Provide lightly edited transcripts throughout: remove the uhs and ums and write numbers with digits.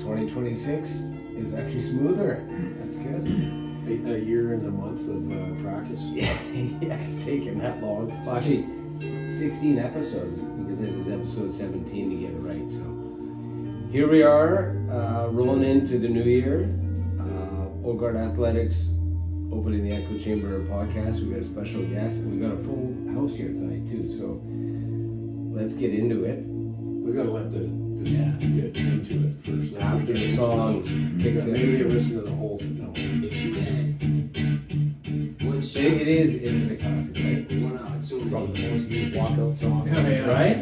2026 is actually smoother. That's good. A year and a month of practice. Yeah, it's taken that long. Well, actually, 16 episodes, because this is episode 17 to get it right. So here we are, rolling into the new year. OGA Athletics opening the Echo Chamber podcast. We got a special guest, and we got a full house here tonight too. So let's get into it. We gotta let the get into it first. After the song kicks in. Maybe listen to the whole thing. No. It is a classic, right? Probably the most used walkout song. Right?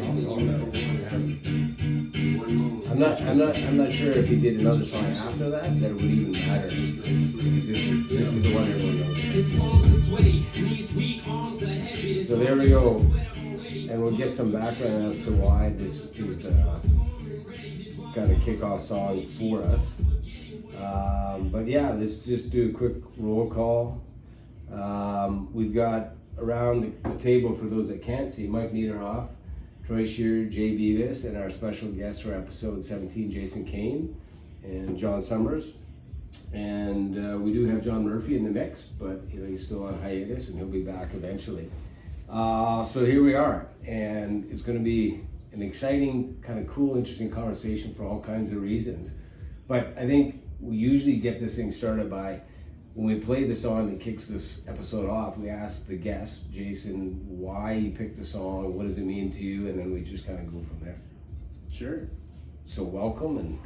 I'm not sure if he did another song after that it would even matter. Because this is the one everyone knows. So there we go. And we'll get some background as to why this is the kind of kickoff song for us. But yeah, let's just do a quick roll call. We've got around the table, for those that can't see, Mike Nederhoff, Troy Scheer, Jay Beavis, and our special guest for episode 17, Jason Cain, and Jon Somers. And we do have John Murphy in the mix, but he's still on hiatus and he'll be back eventually. So here we are, and it's going to be an exciting, kind of cool, interesting conversation for all kinds of reasons. But I think we usually get this thing started by, when we play the song that kicks this episode off, we ask the guest, Jason, why you picked the song, what does it mean to you, and then we just kind of go from there. Sure. So welcome, and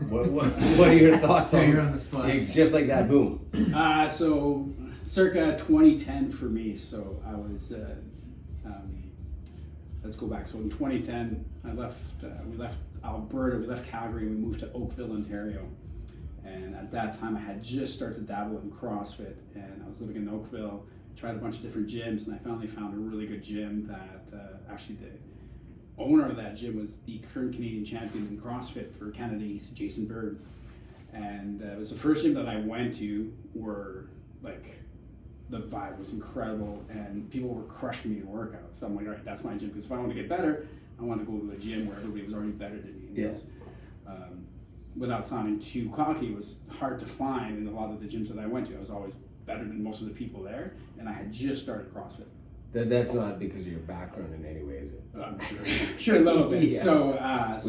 what are your thoughts on it? You're on the spot. It's just like that, boom. So circa 2010 for me. So I was, let's go back. So in 2010, we left Alberta, we left Calgary, and we moved to Oakville, Ontario. And at that time, I had just started to dabble in CrossFit, and I was living in Oakville, tried a bunch of different gyms, and I finally found a really good gym that actually the owner of that gym was the current Canadian champion in CrossFit for Canada East, Jason Bird. And it was the first gym that I went to where, like, the vibe was incredible, and people were crushing me in workouts. So I'm like, all right, that's my gym, because if I want to get better, I want to go to a gym where everybody was already better than me. Yes. Without sounding too cocky, it was hard to find in a lot of the gyms that I went to. I was always better than most of the people there, and I had just started CrossFit. That's not because of your background in any way, is it? I'm sure a little bit. Yeah. So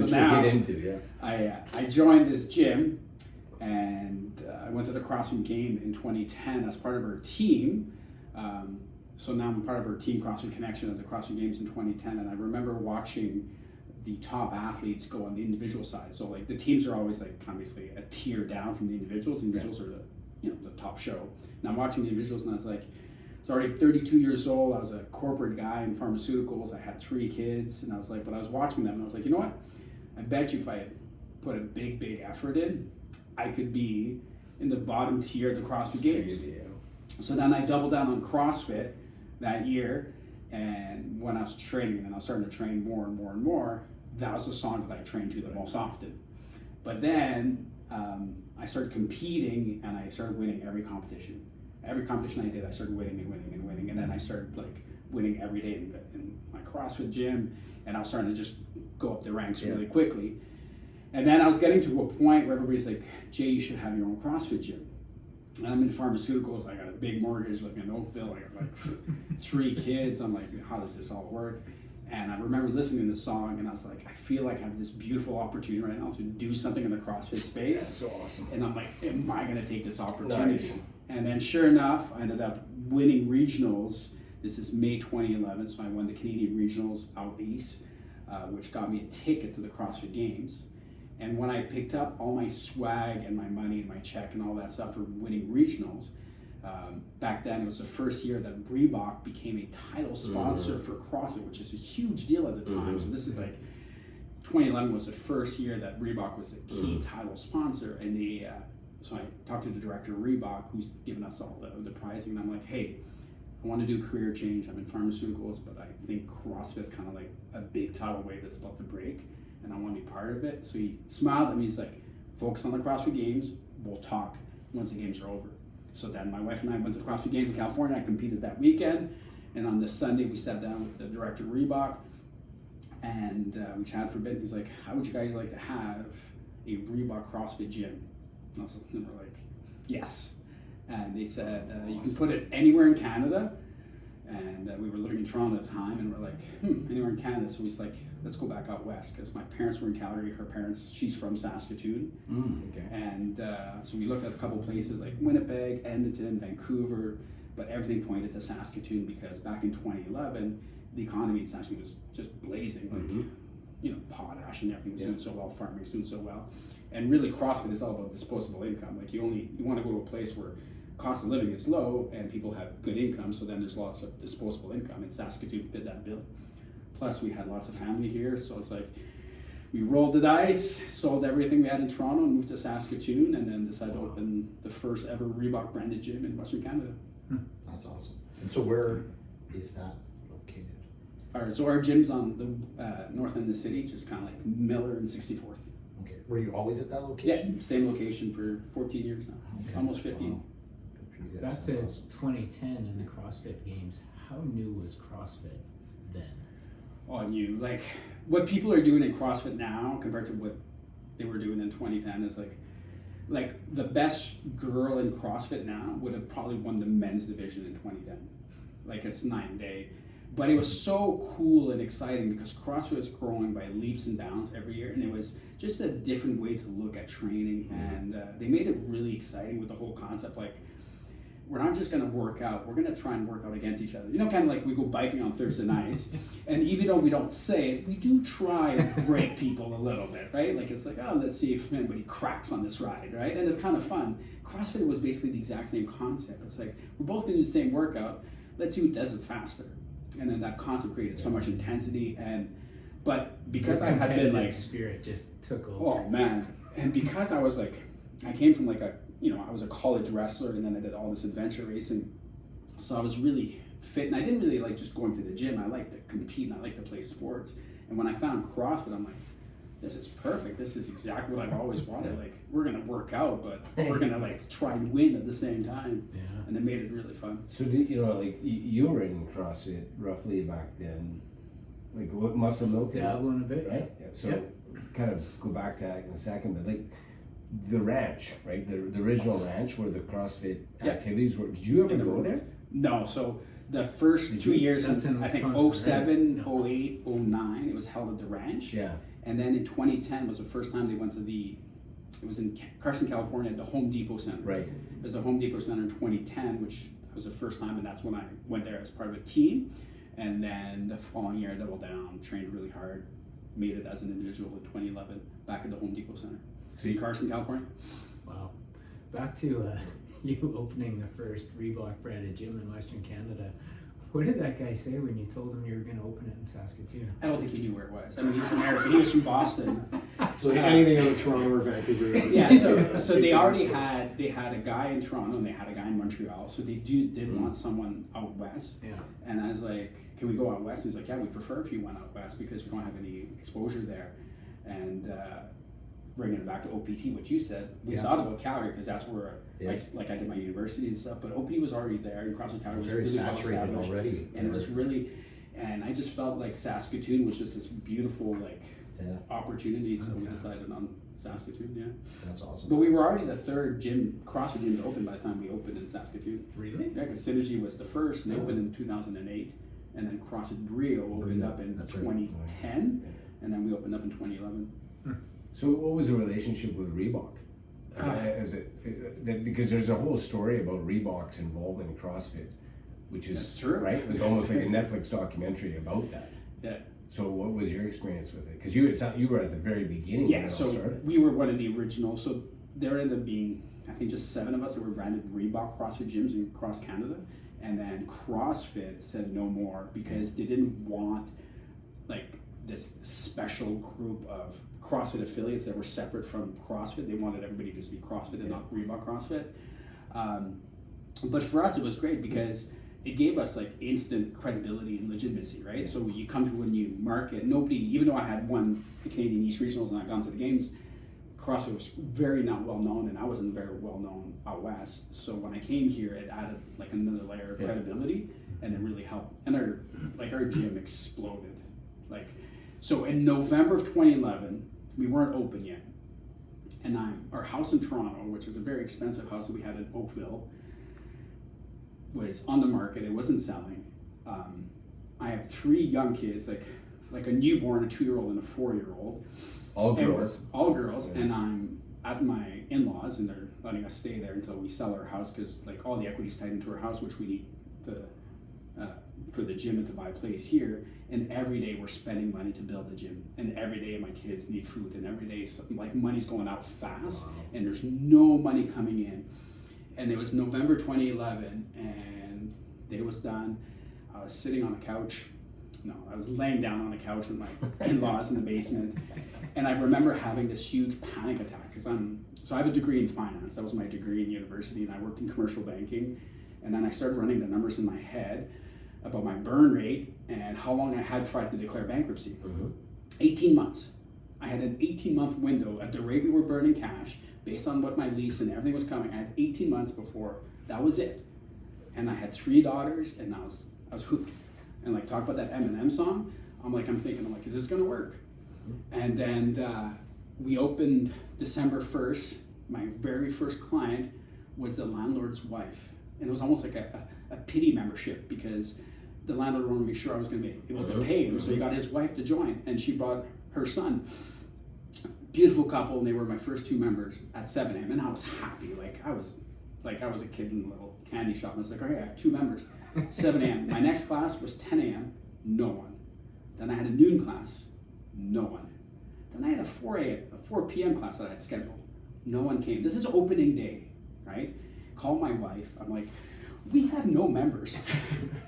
Which now we'll get into, yeah. I joined this gym, and I went to the CrossFit game in 2010 as part of our team. So now I'm part of our team CrossFit Connection at the CrossFit Games in 2010, and I remember watching the top athletes go on the individual side. So like the teams are always like obviously a tier down from the individuals. The individuals are the top show. And I'm watching the individuals, and I was like, I was already 32 years old. I was a corporate guy in pharmaceuticals. I had 3 kids, and I was like, but I was watching them, and I was like, you know what? I bet you if I put a big effort in, I could be in the bottom tier of the CrossFit Games. Yeah. So then I doubled down on CrossFit that year, and when I was training, and I was starting to train more and more and more, that was the song that I trained to the most often. But then I started competing, and I started winning every competition. Every competition I did, I started winning, and then I started like winning every day in my CrossFit gym, and I was starting to just go up the ranks really quickly. And then I was getting to a point where everybody's like, Jay, you should have your own CrossFit gym. And I'm in pharmaceuticals, I got a big mortgage living in Oakville, I got like 3 kids. I'm like, how does this all work? And I remember listening to the song, and I was like, I feel like I have this beautiful opportunity right now to do something in the CrossFit space. That's so awesome. And I'm like, am I going to take this opportunity? Nice. And then sure enough, I ended up winning regionals. This is May 2011, so I won the Canadian regionals out east, which got me a ticket to the CrossFit Games. And when I picked up all my swag and my money and my check and all that stuff for winning regionals, back then it was the first year that Reebok became a title sponsor for CrossFit, which is a huge deal at the time. So this is like 2011 was the first year that Reebok was a key title sponsor, and so I talked to the director of Reebok, who's given us all the pricing, and I'm like, hey, I want to do career change. I'm in pharmaceuticals, but I think CrossFit's kind of like a big tidal wave that's about to break, and I want to be part of it. So he smiled at me. He's like, focus on the CrossFit Games. We'll talk once the games are over. So then my wife and I went to the CrossFit Games in California. I competed that weekend, and on this Sunday we sat down with the director of Reebok, and we chatted for a bit. He's like, how would you guys like to have a Reebok CrossFit gym. And we're like, yes. And they said, you can put it anywhere in Canada. And we were living in Toronto at the time, and we're like, anywhere in Canada. So he's like, let's go back out west, because my parents were in Calgary. Her parents, she's from Saskatoon. Okay. And so we looked at a couple places like Winnipeg, Edmonton, Vancouver, but everything pointed to Saskatoon, because back in 2011, the economy in Saskatoon was just blazing. Like, you know, potash and everything was doing so well, farming was doing so well. And really, CrossFit is all about disposable income. Like, you want to go to a place where cost of living is low and people have good income, so then there's lots of disposable income, and Saskatoon fit that bill. Plus we had lots of family here, so it's like we rolled the dice, sold everything we had in Toronto and moved to Saskatoon, and then decided to open the first ever Reebok branded gym in Western Canada. That's awesome. And so where is that located? All right, so our gym's on the north end of the city, just kind of like Miller and 64th. Okay, were you always at that location? Yeah, same location for 14 years now, almost 15. Wow. Back to 2010 and the CrossFit Games, how new was CrossFit then? Oh, new. Like, what people are doing in CrossFit now compared to what they were doing in 2010 is like the best girl in CrossFit now would have probably won the men's division in 2010. Like, it's night and day. But it was so cool and exciting because CrossFit was growing by leaps and bounds every year, and it was just a different way to look at training, and they made it really exciting with the whole concept. Like, we're not just going to work out, we're going to try and work out against each other. You know, kind of like we go biking on Thursday nights, and even though we don't say it, we do try and break people a little bit, right? Like, it's like, oh, let's see if anybody cracks on this ride, right? And it's kind of fun. CrossFit was basically the exact same concept. It's like, we're both going to do the same workout, let's see who does it faster. And then that concept created so much intensity, but because I had been like, spirit just took over. Oh man. And because I was like, I came from like I was a college wrestler, and then I did all this adventure racing. So I was really fit, and I didn't really like just going to the gym. I like to compete, and I like to play sports. And when I found CrossFit, I'm like, this is perfect. This is exactly what I've always wanted. Like, we're gonna work out, but we're gonna like try and win at the same time. Yeah. And it made it really fun. So did you know, like you were in CrossFit roughly back then? Like, what must have looked Dabbling a bit, right? Yeah. So kind of go back to that in a second, but like the ranch, right? The original ranch where the CrossFit activities were. Did you ever go there? No. So the first 2 years, That's in I think Wisconsin, 07, 08, 09, it was held at the ranch. Yeah. And then in 2010 was the first time they went to it was in Carson, California, at the Home Depot Center. Right. It was the Home Depot Center in 2010, which was the first time, and that's when I went there as part of a team. And then the following year, I doubled down, trained really hard, made it as an individual in 2011, back at the Home Depot Center. So in Carson, California. Wow. Back to you opening the first Reebok branded gym in Western Canada. What did that guy say when you told him you were going to open it in Saskatoon? I don't think he knew where it was. I mean, he was American. He was from Boston. So anything out of Toronto or Vancouver? Yeah, so they already had a guy in Toronto and they had a guy in Montreal. So they did want someone out west. Yeah. And I was like, can we go out west? He's like, yeah, we prefer if you went out west because we don't have any exposure there. And bringing it back to OPT, what you said, we thought about Calgary because that's where I did my university and stuff. But OPT was already there, and CrossFit Calgary was Very really saturated well already. and it was really, and I just felt like Saskatoon was just this beautiful opportunity. So we decided on Saskatoon. Yeah, That's awesome. but we were already the third CrossFit gym to open by the time we opened in Saskatoon. Really? Yeah, because Synergy was the first, and they opened in 2008, and then CrossFit Brio opened up in 2010, and then we opened up in 2011. So what was the relationship with Reebok? Because there's a whole story about Reebok's involvement in CrossFit, which is That's true. right? It was almost like a Netflix documentary about that. Yeah. So what was your experience with it? Because you were at the very beginning. Yeah, when it all so started. we were one of the original. So there ended up being, I think, just 7 of us that were branded Reebok CrossFit gyms across Canada. And then CrossFit said no more because they didn't want like this special group of CrossFit affiliates that were separate from CrossFit. They wanted everybody to just be CrossFit and not Reebok CrossFit. But for us, it was great because it gave us like instant credibility and legitimacy, right? So when you come to a new market, nobody, even though I had won the Canadian East Regionals and I'd gone to the games, CrossFit was very not well known, and I wasn't very well known out west. So when I came here, it added like another layer of credibility, and it really helped. And our gym exploded. So in November of 2011, we weren't open yet. And our house in Toronto, which was a very expensive house that we had in Oakville, was on the market. It wasn't selling. I have 3 young kids, like a newborn, a 2-year-old, and a 4-year-old. All girls. All girls, and I'm at my in-laws, and they're letting us stay there until we sell our house because like all the equity's tied into our house, which we need for the gym and to buy a place here. And every day we're spending money to build the gym, and every day my kids need food, and every day like money's going out fast, and there's no money coming in. And it was November 2011, and day was done. I was sitting on the couch. No, I was laying down on the couch with my in-laws in the basement. And I remember having this huge panic attack because so I have a degree in finance. That was my degree in university, and I worked in commercial banking. And then I started running the numbers in my head about my burn rate and how long I had before I had to declare bankruptcy. 18 months. I had an 18-month window at the rate we were burning cash based on what my lease and everything was coming. I had 18 months before that was it. And I had 3 daughters, and I was hooked. And like talk about that Eminem song, I'm thinking, is this gonna work? And then we opened December 1st. My very first client was the landlord's wife. And it was almost like a pity membership because the landlord wanted to make sure I was gonna be able to pay him. So he got his wife to join, and she brought her son. Beautiful couple, and they were my first 2 members at 7 a.m. And I was happy, I was a kid in a little candy shop. I was like, okay, I have 2 members. 7 a.m. My next class was 10 a.m. No one. Then I had a noon class. No one. Then I had a 4 p.m. class that I had scheduled. No one came. This is opening day, right? Call my wife. I'm like, we have no members.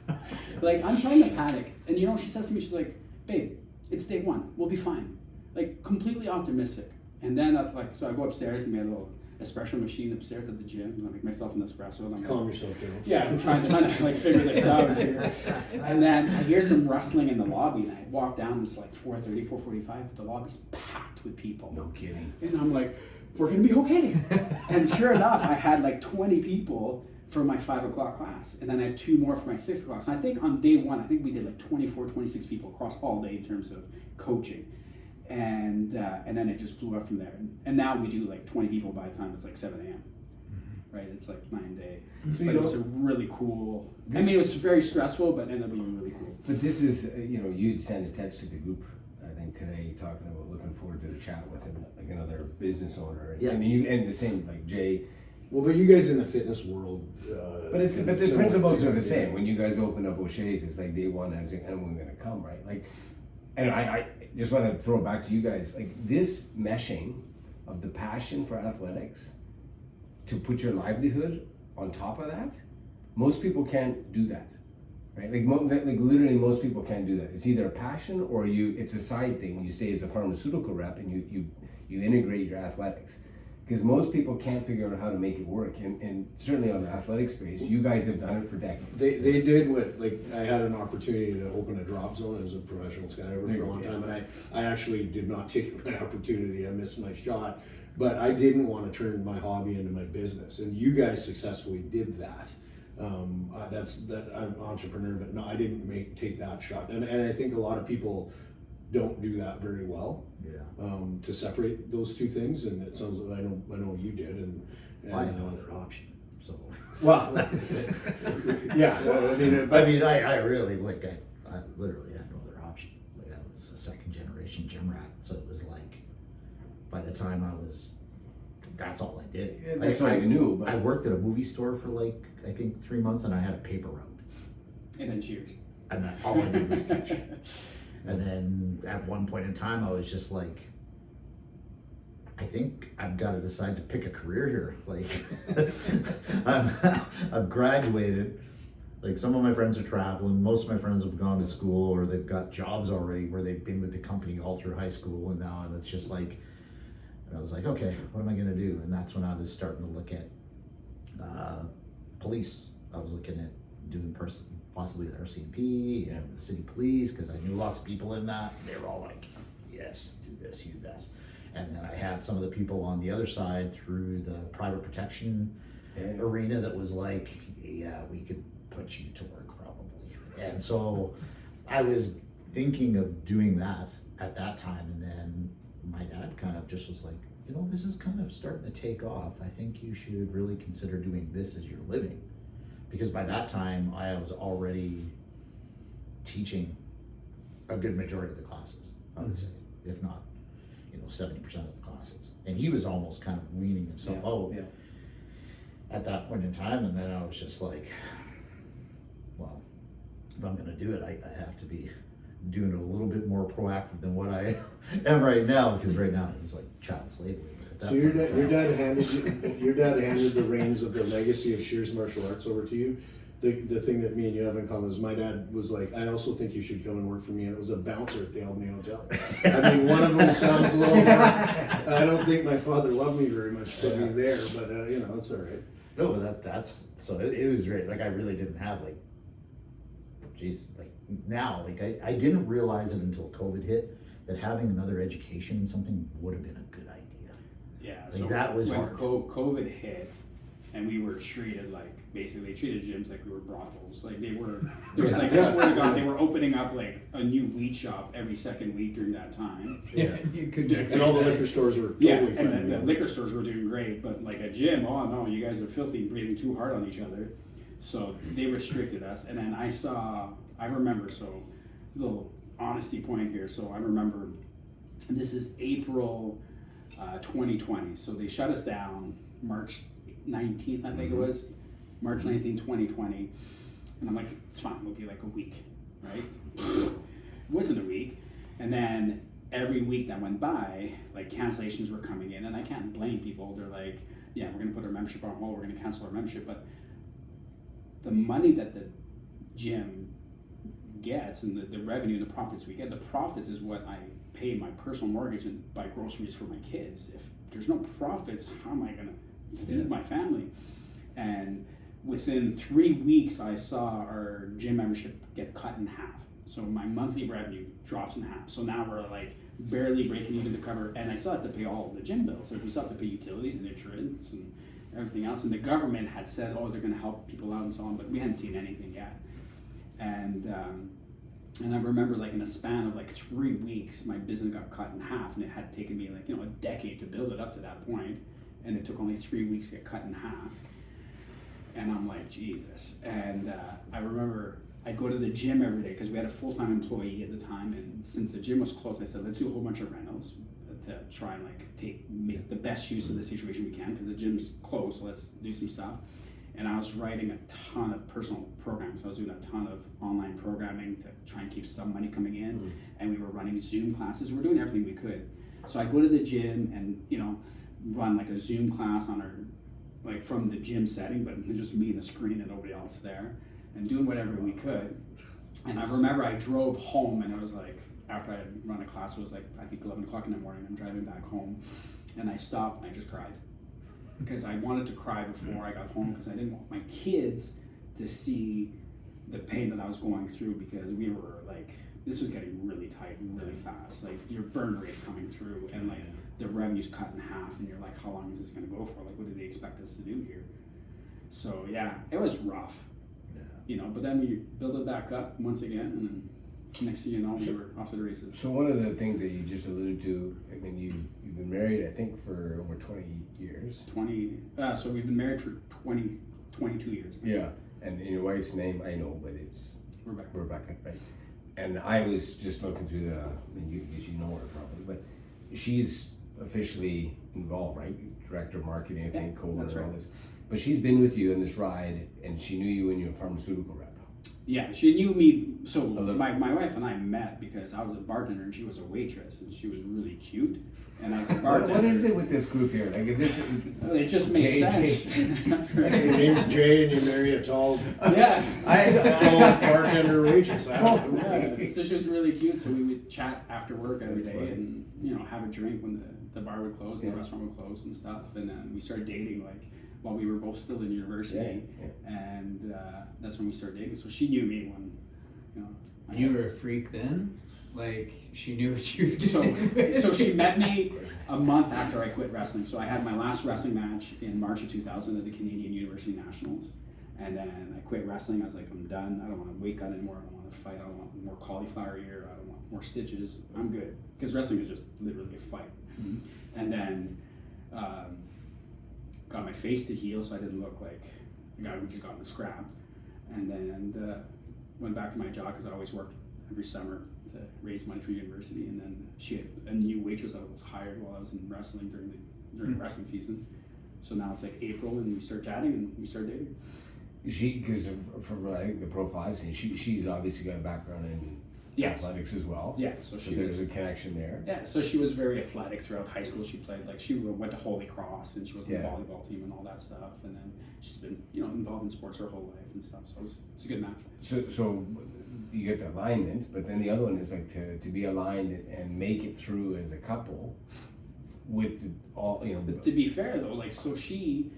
I'm trying to panic. And she says to me, she's like, babe, it's day 1. We'll be fine. Completely optimistic. And then so I go upstairs and we had a little espresso machine upstairs at the gym, and I make myself an espresso. And I'm Calm yourself down. Yeah, I'm trying to figure this out here. And then I hear some rustling in the lobby, and I walk down. It's 4:30, 4:45. The lobby's packed with people. No kidding. And I'm like, we're gonna be okay. And sure enough, I had 20 people for my 5 o'clock class, and then I had 2 more for my 6 o'clock. So I think on day 1, we did 24, 26 people across all day in terms of coaching. And then it just blew up from there. And now we do 20 people by the time it's 7 a.m. Right? It's 9 day. So but it was a really cool. It was very stressful, but ended up being really cool. But this is, you sent a text to the group, I think today, talking about looking forward to the chat with another business owner. Yeah. And the same, Jay. Well, but you guys in the fitness world. But the principles are the same. When you guys open up O'Shea's, it's day 1, and I'm going to come, right? And I just want to throw it back to you guys. This meshing of the passion for athletics to put your livelihood on top of that, most people can't do that, right? Literally most people can't do that. It's either a passion or it's a side thing. You stay as a pharmaceutical rep and you integrate your athletics. Because most people can't figure out how to make it work, and certainly on the athletic space, you guys have done it for decades. They did what, I had an opportunity to open a drop zone as a professional skydiver for a long time, and I actually did not take my opportunity. I missed my shot, but I didn't want to turn my hobby into my business, and you guys successfully did that. I'm an entrepreneur, but no, I didn't take that shot, and I think a lot of people don't do that very well. Yeah. To separate those 2 things, and it sounds like I know you did, and I had no other option. So. Well, yeah. Well, I really I literally had no other option. I was a 2nd generation gym rat, so it was by the time that's all I did. Yeah, that's all you knew. But I worked at a movie store for I think 3 months, and I had a paper route. And then cheers. And then all I did was teach. And then at one point in time, I was just I think I've got to decide to pick a career here. I've graduated. Some of my friends are traveling. Most of my friends have gone to school, or they've got jobs already where they've been with the company all through high school, and it's just and I was like, okay, what am I gonna do? And that's when I was starting to look at police. I was looking at doing possibly the RCMP and the city police, because I knew lots of people in that. They were all like, yes, do this, you do this. And then I had some of the people on the other side through the private protection arena that was yeah, we could put you to work probably. And so I was thinking of doing that at that time, and then my dad kind of just was like, you know, this is kind of starting to take off. I think you should really consider doing this as your living. Because by that time, I was already teaching a good majority of the classes, I would say, if not, 70% of the classes. And he was almost kind of weaning himself out at that point in time. And then I was just like, well, if I'm going to do it, I have to be doing it a little bit more proactive than what I am right now, because right now it's like child slave labor. So your dad handed the reins of the legacy of Scheer's martial arts over to you. The thing that me and you have in common is my dad was like, I also think you should come and work for me, and it was a bouncer at the Albany Hotel. I mean, one of them sounds a little more, I don't think my father loved me very much to put me there, but it's all right. No, but that's so it was great. Like, I really didn't have now, I didn't realize it until COVID hit, that having another education in something would have been a good idea. Yeah, Like, so that was when hard. COVID hit, and we were treated basically they treated gyms like we were brothels. Like they were, there was I swear to God, they were opening up like a new weed shop every second week during that time. Yeah. You could And all the liquor stores were totally fine. And the liquor stores were doing great, but like a gym, oh no, you guys are filthy, breathing too hard on each other. So they restricted us. And then I remember, so little honesty point here. So I remember this is April 2020. So they shut us down March 19th, I think it was. March 19th, 2020. And I'm like, it's fine, it'll be like a week, right? It wasn't a week. And then every week that went by, like cancellations were coming in, and I can't blame people. They're like, yeah, we're gonna put our membership on hold, we're gonna cancel our membership. But the money that the gym gets and the revenue and the profits we get, the profits is what I pay my personal mortgage and buy groceries for my kids. If there's no profits, how am I gonna feed my family? And within 3 weeks, I saw our gym membership get cut in half. So my monthly revenue drops in half. So now we're like barely breaking even to cover, and I still have to pay all of the gym bills. So we still have to pay utilities and insurance and everything else. And the government had said, oh, they're going to help people out and so on, but we hadn't seen anything yet. And I remember like in a span of like 3 weeks, my business got cut in half, and it had taken me like, a decade to build it up to that point. And it took only 3 weeks to get cut in half. And I'm like, Jesus. And I remember I'd go to the gym every day because we had a full-time employee at the time. And since the gym was closed, I said, let's do a whole bunch of rentals to try and make the best use of the situation we can, because the gym's closed, so let's do some stuff. And I was writing a ton of personal programs. I was doing a ton of online programming to try and keep some money coming in. And we were running Zoom classes. We were doing everything we could. So I go to the gym and, run like a Zoom class on our, like from the gym setting, but just me and the screen and nobody else there, and doing whatever we could. And I remember I drove home, and it was like, after I had run a class, it was like, I think 11 o'clock in the morning, I'm driving back home, and I stopped and I just cried. Because I wanted to cry before I got home, because I didn't want my kids to see the pain that I was going through, because we were like, this was getting really tight really fast. Like your burn rate's coming through, and like the revenue's cut in half, and you're like, how long is this gonna go for? Like, what do they expect us to do here? So yeah, it was rough. But then we built it back up once again, and then next thing you know, we were off to the races. So one of the things that you just alluded to, I mean, you've been married, I think, for over 20 years. So we've been married for 22 years now. Yeah, and your wife's name, I know, but it's Rebecca, right? And I was just looking through you know her probably, but she's officially involved, right? Director of marketing, I think, that's right. all this. But she's been with you in this ride, and she knew you when you were a pharmaceutical rep. Yeah, she knew me. So my wife and I met because I was a bartender and she was a waitress, and she was really cute. And as a bartender, what is it with this group here? Like it just made sense. Your name's Jay, and you marry a tall tall bartender waitress. So she was really cute. So we would chat after work every day, and have a drink when the bar would close and the restaurant would close and stuff. And then we started dating while we were both still in university, and that's when we started dating. So she knew me when, You were a freak then? Like, she knew what she was doing? So she met me a month after I quit wrestling. So I had my last wrestling match in March of 2000 at the Canadian University Nationals. And then I quit wrestling. I was like, I'm done. I don't want to weight cut anymore. I don't want to fight. I don't want more cauliflower ear. I don't want more stitches. I'm good. Because wrestling is just literally a fight. And then got my face to heal so I didn't look like a guy who just got in a scrap. And then went back to my job because I always worked every summer to raise money for university. And then she had a new waitress that was hired while I was in wrestling during wrestling season. So now it's like April and we start chatting and we start dating. She, because from I think the profile I've seen, she's obviously got a background in athletics as well. Yeah, so there's a connection there. Yeah, so she was very athletic throughout high school. She played, like, she went to Holy Cross and she was on the volleyball team and all that stuff. And then she's been, involved in sports her whole life and stuff. So it's a good match. So you get the alignment, but then the other one is like to be aligned and make it through as a couple with all, But to be fair though, like, so she,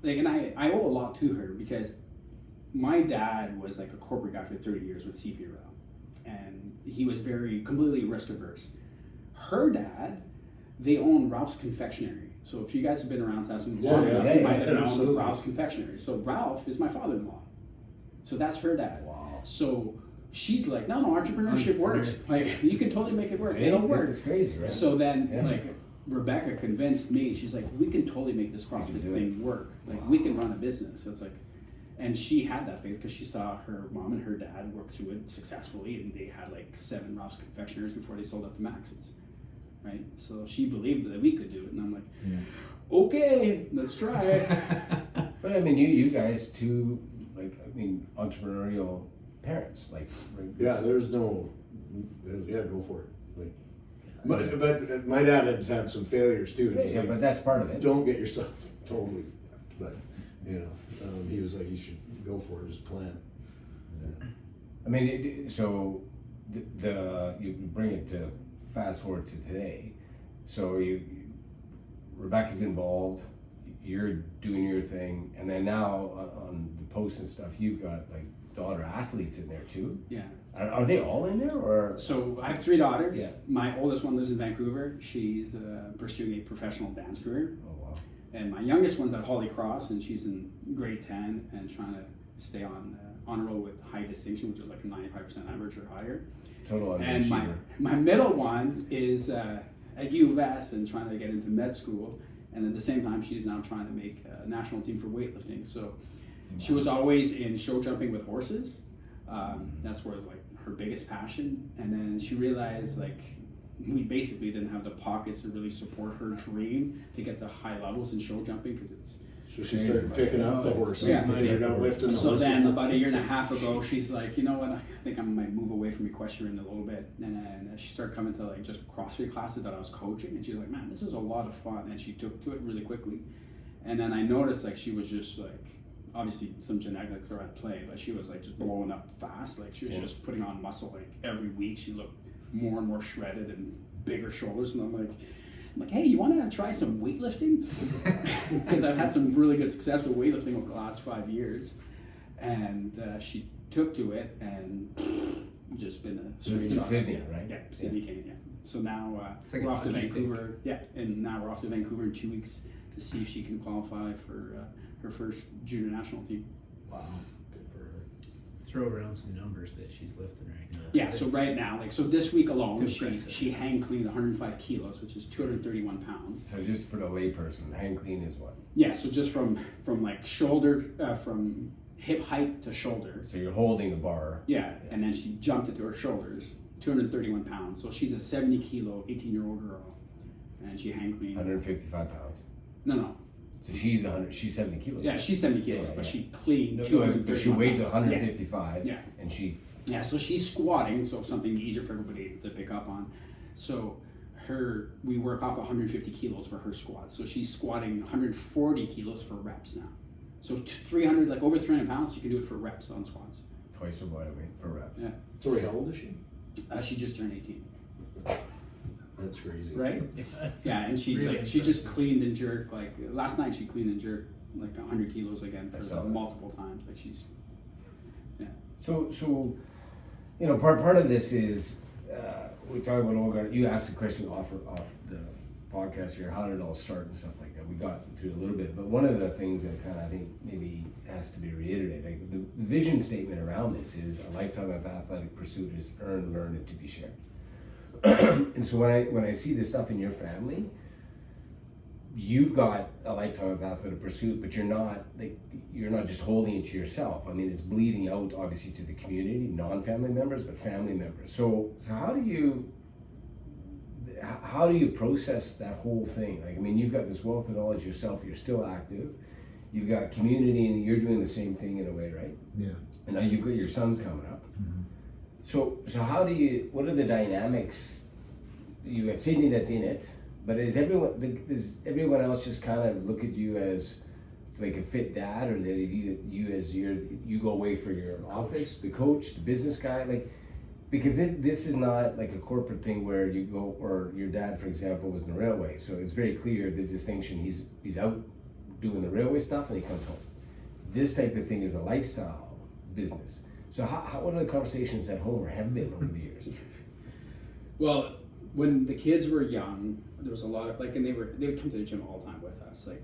like, and I owe a lot to her because my dad was like a corporate guy for 30 years with CP Rail. And he was completely risk averse. Her dad, they own Ralph's Confectionery. So if you guys have been around Saskatoon, you might have known Ralph's Confectionery. So Ralph is my father-in-law. So that's her dad. Wow. So she's like, no, entrepreneurship works. Like, you can totally make it work. It'll work. It's crazy, right? So then, like, Rebecca convinced me. She's like, we can totally make this CrossFit thing work. Like, we can run a business. So it's like, and she had that faith because she saw her mom and her dad work through it successfully, and they had like 7 Ralph's Confectioners before they sold out to Max's, right? So she believed that we could do it, and I'm like, okay, let's try it. But I mean, you guys too, like, I mean, entrepreneurial parents, like. Yeah, go for it. Like, but my dad had some failures too. Yeah, but that's part of it. Don't get yourself totally, but he was like, you should go for it, just plan. Yeah. I mean, so you bring it to fast forward to today. So Rebecca's involved, you're doing your thing, and then now on the posts and stuff, you've got like daughter athletes in there too. Yeah. Are they all in there, or? So I have 3 daughters. Yeah. My oldest one lives in Vancouver. She's pursuing a professional dance career. Oh wow. And my youngest one's at Holy Cross, and she's in grade 10 and trying to stay on honor roll with high distinction, which is like a 95% average or higher. Total And my middle one is at U of S and trying to get into med school, and at the same time she's now trying to make a national team for weightlifting. So she was always in show jumping with horses. That's where it's like her biggest passion, and then she realized like we basically didn't have the pockets to really support her dream to get to high levels in show jumping because it's. So she started picking up the horse. Lifting so then about 1.5 years ago, she's like, you know what, I think I might move away from equestrian a little bit. And then she started coming to like just CrossFit classes that I was coaching, and she's like, man, this is a lot of fun. And she took to it really quickly. And then I noticed like she was just like, obviously some genetics are at play, but she was like just blowing up fast. Like she was just putting on muscle like every week. She looked more and more shredded and bigger shoulders. And I'm like, hey, you want to try some weightlifting? Because I've had some really good success with weightlifting over the last 5 years. And she took to it and just been a So this is Sydney, right? Yeah, Sydney Cain, yeah. So now like we're off to Vancouver. Yeah, and now we're off to Vancouver in 2 weeks to see if she can qualify for her first junior national team. Wow, good for her. Throw around some numbers that she's lifting right now. Yeah, so right now, like, so this week alone, It's she hang cleaned 105 kilos, which is 231 pounds. So just for the layperson, hang clean is what? Yeah, so just from like shoulder, from hip height to shoulder. So you're holding the bar. Yeah, and then she jumped it to her shoulders, 231 pounds. So she's a 70 kilo, 18-year-old girl, and she hang cleaned. 155 pounds. No. So she's 70 kilos. Yeah, she's 70 kilos, but she cleaned 231 but she weighs pounds. 155. Yeah. And she. Yeah, so she's squatting, so something easier for everybody to pick up on. So we work off 150 kilos for her squats. So she's squatting 140 kilos for reps now. So 300, like over 300 pounds, she can do it for reps on squats. Twice her body weight for reps. Yeah. Sorry, how old is she? She just turned 18. That's crazy. Right? Yeah, and she really she just cleaned and jerked, like last night she cleaned and jerked like 100 kilos again for multiple times. Like she's, yeah. So part of this is we talk about OGA. You asked a question off the podcast here. How did it all start and stuff like that? We got into it a little bit, but one of the things that kind of I think maybe has to be reiterated, like the vision statement around this is a lifetime of athletic pursuit is earn, learn, and to be shared. And so when I see this stuff in your family, you've got a lifetime of athletic pursuit, but you're not just holding it to yourself. I mean, it's bleeding out obviously to the community, non-family members, but family members. So how do you process that whole thing? Like, I mean, you've got this wealth of knowledge yourself, you're still active, you've got community, and you're doing the same thing in a way, right? Yeah. And now you've got your sons coming up. Mm-hmm. So what are the dynamics? You have Sydney that's in it, but does everyone else just kind of look at you as it's like a fit dad, or that you go away for your office, the coach, the business guy, like, because this is not like a corporate thing where you go, or your dad, for example, was in the railway, so it's very clear the distinction. He's out doing the railway stuff and he comes home. This type of thing is a lifestyle business. So what are the conversations at home or have been over the years? Well, when the kids were young, there was a lot of and they would come to the gym all the time with us. Like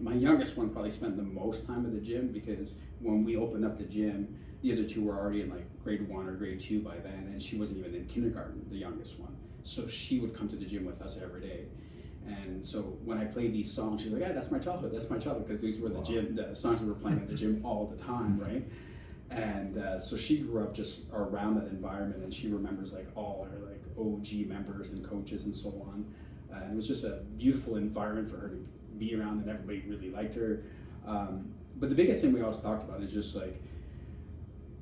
my youngest one probably spent the most time at the gym, because when we opened up the gym, the other two were already in like grade 1 or grade 2 by then, and she wasn't even in kindergarten, the youngest one. So she would come to the gym with us every day. And so when I played these songs, she's like, "Yeah, that's my childhood, because these were the songs we were playing at the gym all the time, right?" And so she grew up just around that environment, and she remembers like all her like OG members and coaches and so on. And it was just a beautiful environment for her to be around, and everybody really liked her. But the biggest thing we always talked about is just like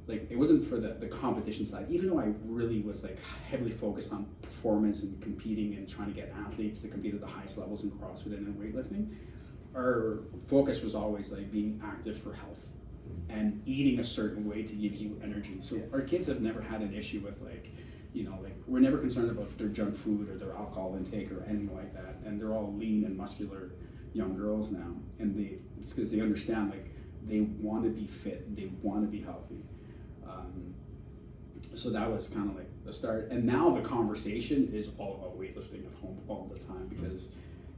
it wasn't for the competition side, even though I really was like heavily focused on performance and competing and trying to get athletes to compete at the highest levels in CrossFit and in weightlifting. Our focus was always like being active for health and eating a certain way to give you energy. So our kids have never had an issue with we're never concerned about their junk food or their alcohol intake or anything like that. And they're all lean and muscular young girls now. And it's because they understand they want to be fit, they want to be healthy. So that was kind of like the start. And now the conversation is all about weightlifting at home all the time, because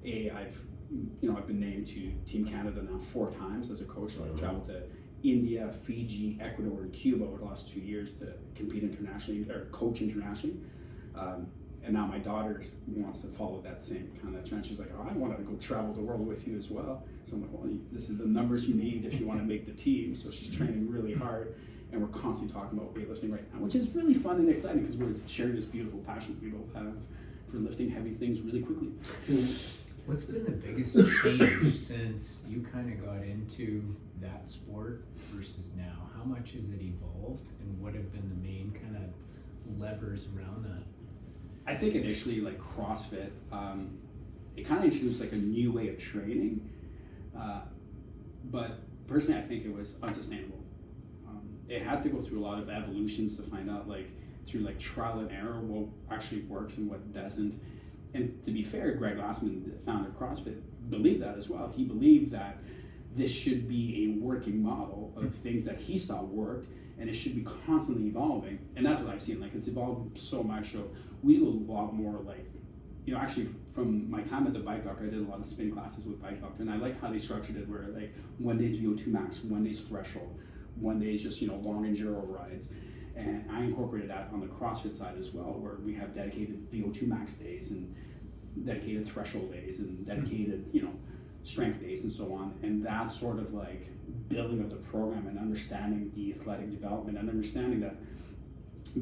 I've been named to Team Canada now 4 times as a coach. So I've traveled to India, Fiji, Ecuador, and Cuba over the last 2 years to compete internationally or coach internationally. And now my daughter wants to follow that same kind of trend. She's like, "Oh, I want to go travel the world with you as well." So I'm like, "Well, this is the numbers you need if you want to make the team." So she's training really hard, and we're constantly talking about weightlifting right now, which is really fun and exciting because we're sharing this beautiful passion we both have for lifting heavy things really quickly. What's been the biggest change since you kind of got into that sport versus now? How much has it evolved, and what have been the main kind of levers around that? I think initially, like CrossFit, it kind of introduced like a new way of training, but personally, I think it was unsustainable. It had to go through a lot of evolutions to find out, through trial and error, what actually works and what doesn't. And to be fair, Greg Glassman, the founder of CrossFit, believed that as well. He believed that this should be a working model of things that he saw worked, and it should be constantly evolving. And that's what I've seen. It's evolved so much. So we do a lot more actually from my time at the Bike Doctor, I did a lot of spin classes with Bike Doctor, and I like how they structured it where 1 day's VO2 max, 1 day's threshold, 1 day's just long enduro rides. And I incorporated that on the CrossFit side as well, where we have dedicated VO2 max days and dedicated threshold days and dedicated, strength days and so on. And that sort of building of the program and understanding the athletic development and understanding that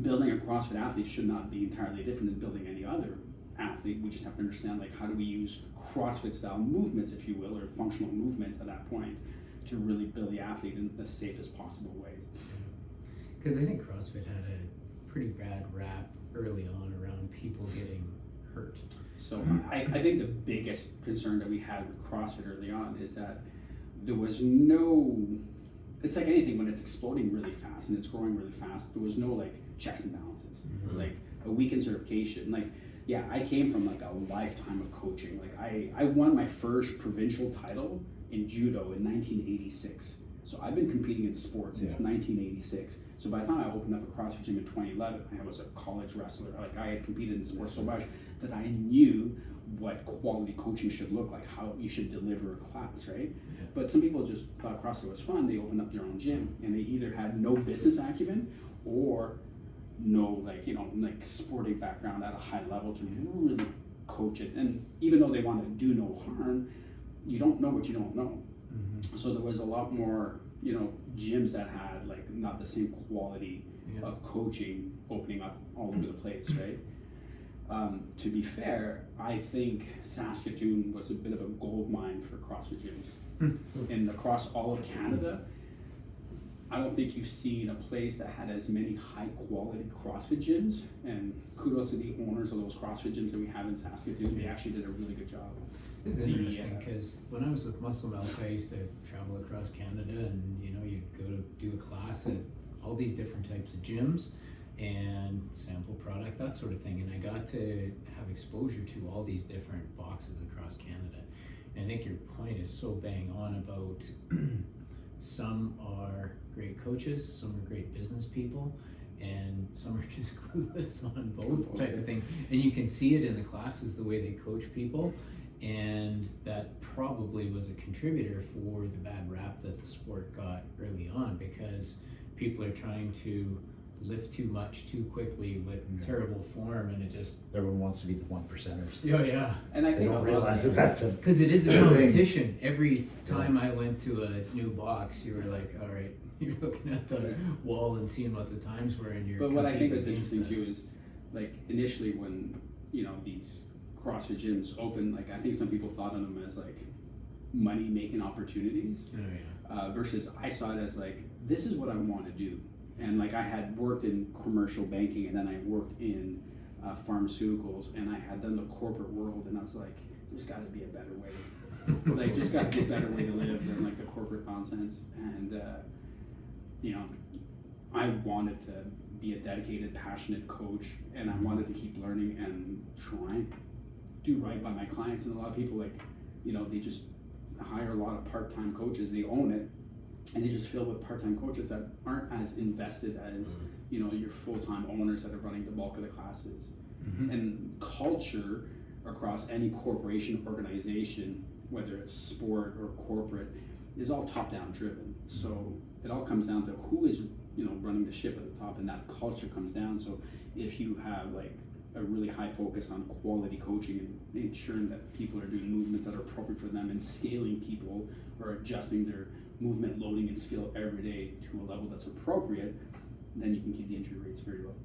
building a CrossFit athlete should not be entirely different than building any other athlete. We just have to understand how do we use CrossFit style movements, if you will, or functional movements at that point to really build the athlete in the safest possible way. Because I think CrossFit had a pretty bad rap early on around people getting hurt. So I think the biggest concern that we had with CrossFit early on is that there was no, it's like anything when it's exploding really fast and it's growing really fast, there was no checks and balances, a weekend certification. I came from a lifetime of coaching. I won my first provincial title in judo in 1986. So I've been competing in sports since 1986. So by the time I opened up a CrossFit gym in 2011, I was a college wrestler. I had competed in sports so much that I knew what quality coaching should look like, how you should deliver a class, right? Yeah. But some people just thought CrossFit was fun. They opened up their own gym, and they either had no business acumen or no sporting background at a high level to really coach it. And even though they want to do no harm, you don't know what you don't know. So there was a lot more, you know, gyms that had like not the same quality of coaching opening up all over the place, right? To be fair, I think Saskatoon was a bit of a gold mine for CrossFit gyms. And across all of Canada, I don't think you've seen a place that had as many high quality CrossFit gyms, and kudos to the owners of those CrossFit gyms that we have in Saskatoon. They actually did a really good job. This is interesting because when I was with Muscle Milk, I used to travel across Canada, and you know, you'd go to do a class at all these different types of gyms and sample product, that sort of thing. And I got to have exposure to all these different boxes across Canada. And I think your point is so bang on about some are great coaches, some are great business people, and some are just clueless on both type of thing. And you can see it in the classes, the way they coach people. And that probably was a contributor for the bad rap that the sport got early on, because people are trying to lift too much too quickly with terrible form, and it just Everyone wants to be the 1%ers. yeah. And I They think don't realize that that's a Because it is a competition. Every time I went to a new box, you were like, all right, you're looking at the wall and seeing what the times were, and you're. But what I think is competing against interesting that. too is, like, initially when, you know, these CrossFit gyms open, like, I think some people thought of them as like money making opportunities, versus I saw it as like, this is what I want to do. And like, I had worked in commercial banking, and then I worked in pharmaceuticals, and I had done the corporate world, and I was like, there's got to be a better way. Like, there's got to be a better way to live than like the corporate nonsense. And you know, I wanted to be a dedicated, passionate coach, and I wanted to keep learning and try and do right by my clients. And a lot of people, like, you know, they just hire a lot of part-time coaches, they own it, and they just fill with part-time coaches that aren't as invested as, you know, your full-time owners that are running the bulk of the classes. And culture across any corporation, organization, whether it's sport or corporate, is all top-down driven. So it all comes down to who is, you know, running the ship at the top, and that culture comes down. So if you have like a really high focus on quality coaching and ensuring that people are doing movements that are appropriate for them, and scaling people or adjusting their movement loading and skill every day to a level that's appropriate, then you can keep the injury rates very low.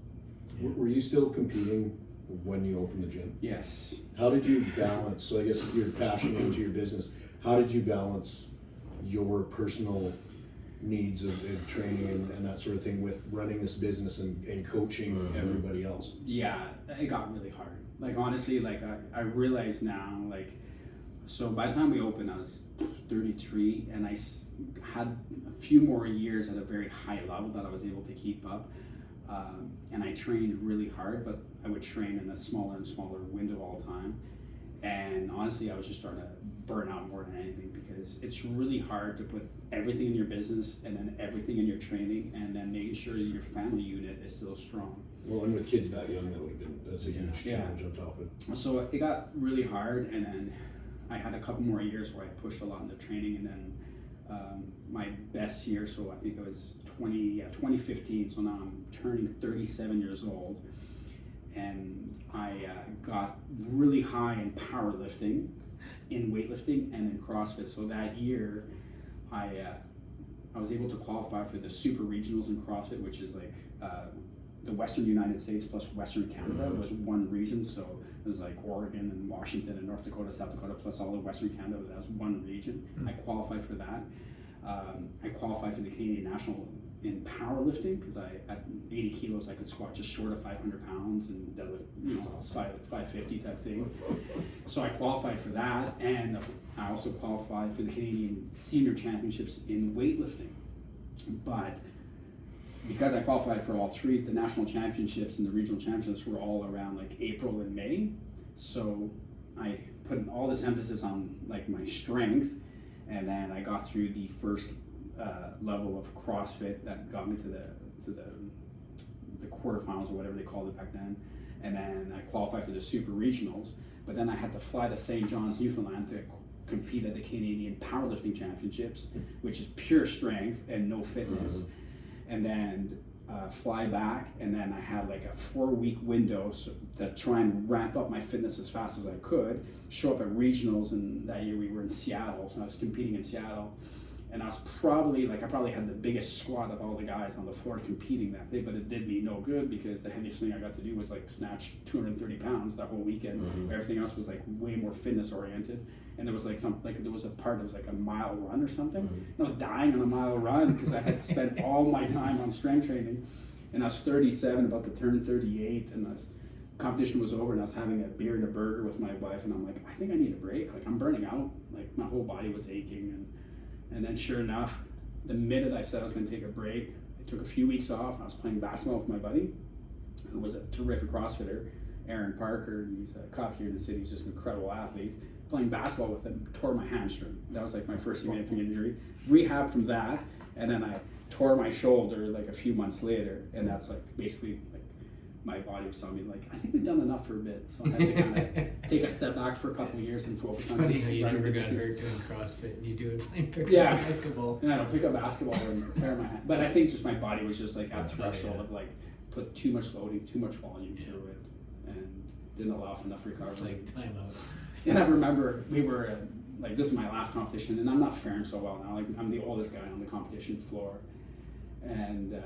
Were you still competing when you opened the gym? Yes. How did you balance, so I guess you're passionate into your business, how did you balance your personal needs of training and that sort of thing with running this business and coaching everybody else? Yeah, it got really hard. Like, honestly, like I realize now, like, so by the time we opened, I was 33, and I had a few more years at a very high level that I was able to keep up. And I trained really hard, but I would train in a smaller and smaller window all the time. And honestly, I was just starting to burn out more than anything, because it's really hard to put everything in your business and then everything in your training, and then making sure that your family unit is still strong. Well, and with kids that young, that's a huge challenge on top of it. So it got really hard, and then I had a couple more years where I pushed a lot into training, and then my best year, so I think it was 2015, so now I'm turning 37 years old, and I got really high in powerlifting, in weightlifting, and in CrossFit. So that year, I was able to qualify for the super regionals in CrossFit, which is like the Western United States plus Western Canada was one region. So it was like Oregon and Washington and North Dakota, South Dakota, plus all of Western Canada. That was one region. I qualified for that. I qualified for the Canadian National in powerlifting, because at 80 kilos I could squat just short of 500 pounds and deadlift, you know, 550 type thing. So I qualified for that, and I also qualified for the Canadian Senior Championships in weightlifting. But because I qualified for all three, the national championships and the regional championships were all around like April and May. So I put all this emphasis on like my strength, and then I got through the first level of CrossFit that got me to the quarterfinals or whatever they called it back then, and then I qualified for the super regionals. But then I had to fly to St. John's, Newfoundland to compete at the Canadian Powerlifting Championships, which is pure strength and no fitness. And then fly back, and then I had like a 4-week window to try and ramp up my fitness as fast as I could, show up at regionals, and that year we were in Seattle, so I was competing in Seattle, and I was probably had the biggest squat of all the guys on the floor competing that day, but it did me no good because the heaviest thing I got to do was like snatch 230 pounds that whole weekend. Everything else was like way more fitness oriented, and there was like there was a part that was like a mile run or something, and I was dying on a mile run because I had spent all my time on strength training, and I was 37, about to turn 38, and the competition was over, and I was having a beer and a burger with my wife, and I'm like, I think I need a break, like I'm burning out, like my whole body was aching, and then sure enough, the minute I said I was going to take a break, I took a few weeks off. I was playing basketball with my buddy, who was a terrific CrossFitter, Aaron Parker. He's a cop here in the city. He's just an incredible athlete. Playing basketball with him, tore my hamstring. That was like my first significant injury. Rehab from that, and then I tore my shoulder like a few months later, and that's like basically like my body was telling me like, I think we've done enough for a bit, so I had to kind of take a step back for a couple of years and focus on Funny just how you running never the got business. hurt doing CrossFit and you do it playing pickup Yeah. basketball. And I don't pick up basketball and tear my hand. But I think just my body was just like at threshold of like put too much loading, too much volume to it, and didn't allow for enough It's recovery. like timeout. And I remember we were like, this is my last competition, and I'm not faring so well now. Like I'm the oldest guy on the competition floor, and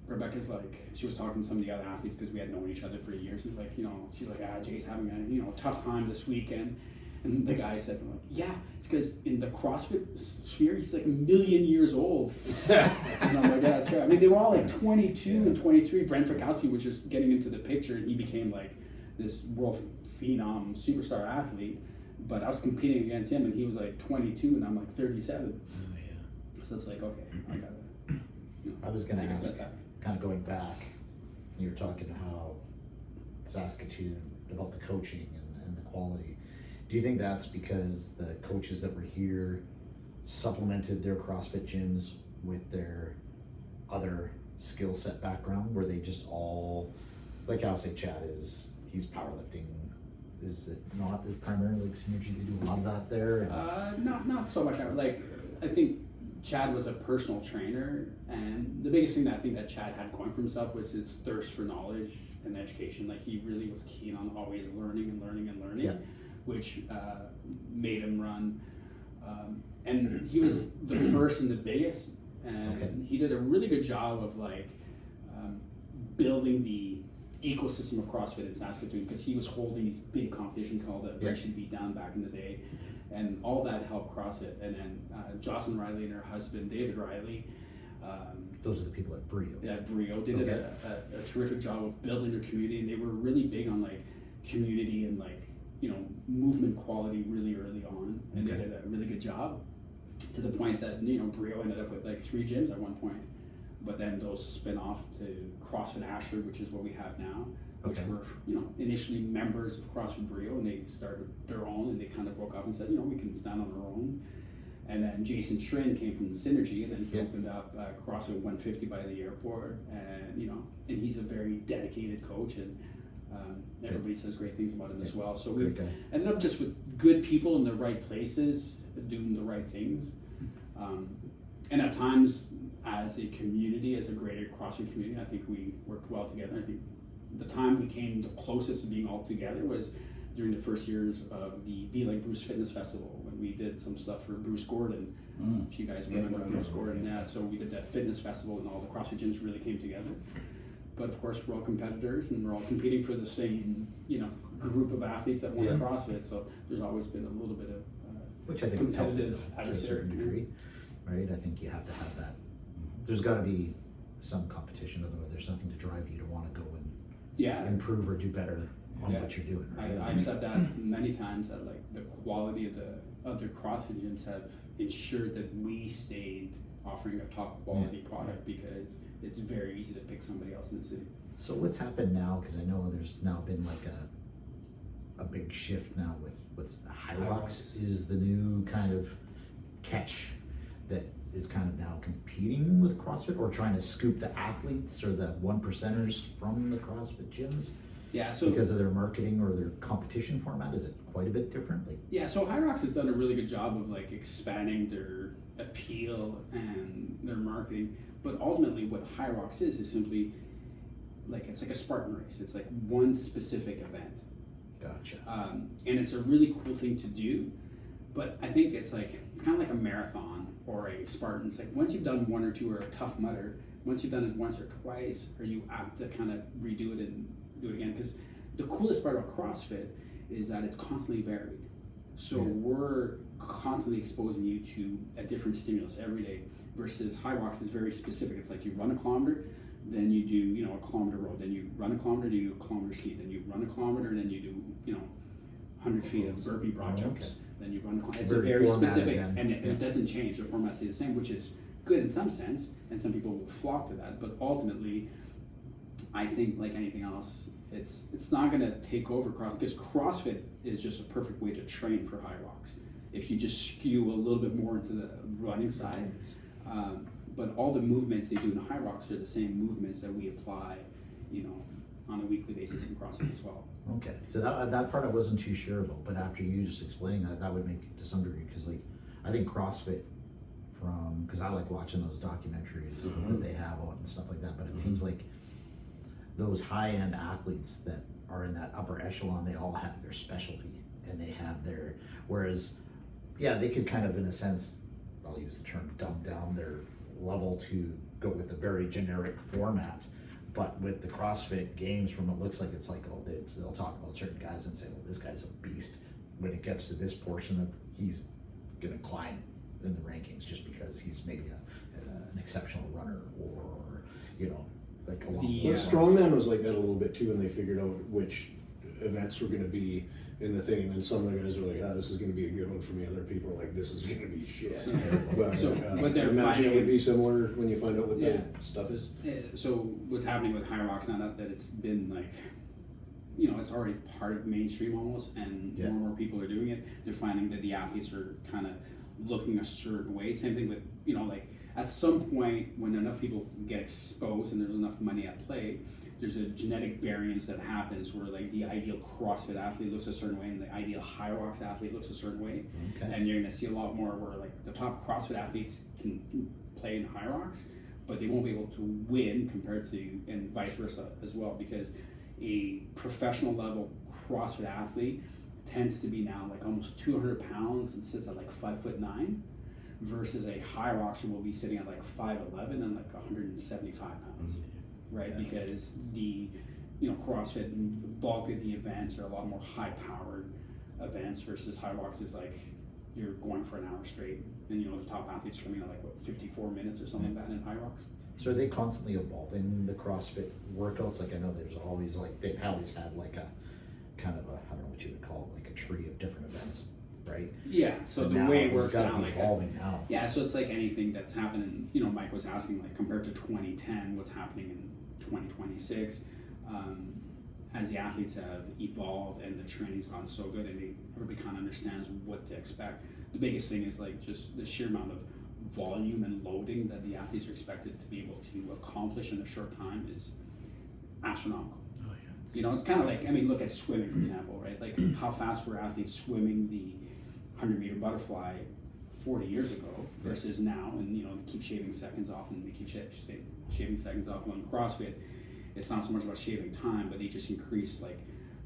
Rebecca's like, she was talking to some of the other athletes because we had known each other for years. She's like, she's like, Jay's having a tough time this weekend. And the guy said, yeah, it's because in the CrossFit sphere, he's like 1 million years old. And I'm like, yeah, that's right. I mean, they were all like 22 and 23. Brent Frykowski was just getting into the picture, and he became like this world phenom superstar athlete. But I was competing against him, and he was like 22, and I'm like 37. Oh, yeah. So it's like, okay, I gotta. I was going to take a ask, step back. kind of going back, you were talking how Saskatoon, about the coaching and the quality. Do you think that's because the coaches that were here supplemented their CrossFit gyms with their other skill set background? Were they just all, like I'll say Chad he's powerlifting. Is it not the primary like synergy? They do a lot of that there? Not so much. I think Chad was a personal trainer, and the biggest thing that I think that Chad had going for himself was his thirst for knowledge and education. Like he really was keen on always learning, Yeah. which made him run. And he was the first and the biggest, and he did a really good job of building the ecosystem of CrossFit in Saskatoon, because he was holding these big competitions called the Richard Beat Down back in the day, and all that helped CrossFit. And then Jocelyn Riley and her husband David Riley, Those are the people at Brio. yeah, Brio, they did a terrific job of building their community, and they were really big on community and movement quality really early on, and they did a really good job, to the point that Brio ended up with 3 gyms at one point. But then those spin off to CrossFit Ashford, which is what we have now, which were initially members of CrossFit Brio, and they started their own, and they kind of broke up and said, we can stand on our own. And then Jason Schrin came from the Synergy, and then he opened up CrossFit 150 by the airport, and and he's a very dedicated coach, and everybody says great things about him as well. So we've ended up just with good people in the right places, doing the right things, and at times, as a community, as a greater CrossFit community, I think we worked well together. I think the time we came the closest to being all together was during the first years of the Be Like Bruce Fitness Festival, when we did some stuff for Bruce Gordon. If you guys remember Bruce Gordon, so we did that fitness festival, and all the CrossFit gyms really came together. But of course, we're all competitors, and we're all competing for the same, group of athletes that want CrossFit. So there's always been a little bit of which I think competitive is healthy to a certain degree, right? I think you have to have that. There's got to be some competition, otherwise there's nothing to drive you to want to go and improve or do better on what you're doing. Right? I've said that many times, that the quality of the other CrossFit gyms have ensured that we stayed offering a top quality product, because it's very easy to pick somebody else in the city. So what's happened now? Because I know there's now been a big shift now with what's Hilux is the new kind of catch that is kind of now competing with CrossFit, or trying to scoop the athletes or the 1%ers from the CrossFit gyms. Yeah, so because of their marketing or their competition format? Is it quite a bit different? Like, yeah, so High Rocks has done a really good job of like expanding their appeal and their marketing. But ultimately, what High Rocks is simply like it's like a Spartan race. It's like one specific event. gotcha. And it's a really cool thing to do. But I think it's kind of like a marathon or a Spartan. It's like once you've done one or two or a Tough Mudder, once you've done it once or twice, or you have to kind of redo it and do it again. Because the coolest part about CrossFit is that it's constantly varied. So we're constantly exposing you to a different stimulus every day. Versus High Rocks is very specific. It's like you run a kilometer, then you do a kilometer road, then you run a kilometer, then you do a kilometer ski, then you run a kilometer, and then you do 100 feet of burpee broad jumps. Okay. Then you run a kilometer. It's Very a very formatted specific, then. and it doesn't change. The format stays the same, which is good in some sense, and some people will flock to that. But ultimately, I think like anything else, it's not going to take over CrossFit, because CrossFit is just a perfect way to train for High Rocks. If you just skew a little bit more into the running side. But all the movements they do in High Rocks are the same movements that we apply, on a weekly basis in CrossFit as well. Okay, so that part I wasn't too sure about, but after you just explaining that would make it to some degree, because like I think CrossFit, because I like watching those documentaries that they have on and stuff like that, but it seems like those high-end athletes that are in that upper echelon, they all have their specialty and they have their, whereas they could kind of, in a sense, I'll use the term, dumb down their level to go with a very generic format. But with the CrossFit Games, from what it looks like, it's like, they'll talk about certain guys and say, well, this guy's a beast. When it gets to this portion of, he's going to climb in the rankings just because he's maybe an exceptional runner, or like a long. Well, Strongman was like that a little bit too, when they figured out which events were going to be in the thing, and then some of the guys were like, this is going to be a good one for me. Other people are like, this is going to be shit. But what they're I imagine finding- it would be similar when you find out what the stuff is. So what's happening with High Rocks now that it's been like, it's already part of mainstream almost, and more and more people are doing it. They're finding that the athletes are kind of looking a certain way. Same thing with, like at some point when enough people get exposed and there's enough money at play, there's a genetic variance that happens where like the ideal CrossFit athlete looks a certain way and the ideal High Rocks athlete looks a certain way. Okay. And you're going to see a lot more where like the top CrossFit athletes can play in High Rocks, but they won't be able to win compared to, and vice versa as well, because a professional level CrossFit athlete tends to be now like almost 200 pounds and sits at like 5'9", versus a High Rocks will be sitting at like 5'11" and like 175 pounds. Right, because the CrossFit, the bulk of the events are a lot more high-powered events, versus High Rocks is like you're going for an hour straight, and the top athletes are coming at like 54 minutes or something like that in High Rocks. So are they constantly evolving the CrossFit workouts? Like I know there's always they've always had like a kind of I don't know what you would call it, like a tree of different events, right? Yeah. So But the now way it it's works gotta now, be like evolving now. yeah, so it's like anything that's happening. Mike was asking like compared to 2010, what's happening in 2026, as the athletes have evolved and the training's gone so good, and everybody kind of understands what to expect. The biggest thing is like just the sheer amount of volume and loading that the athletes are expected to be able to accomplish in a short time is astronomical. Oh yeah. Kind of like, look at swimming, for example, right? Like how fast were athletes swimming the 100-meter butterfly 40 years ago versus now, and they keep shaving seconds off, and they keep shaving seconds off. On CrossFit, it's not so much about shaving time, but they just increase like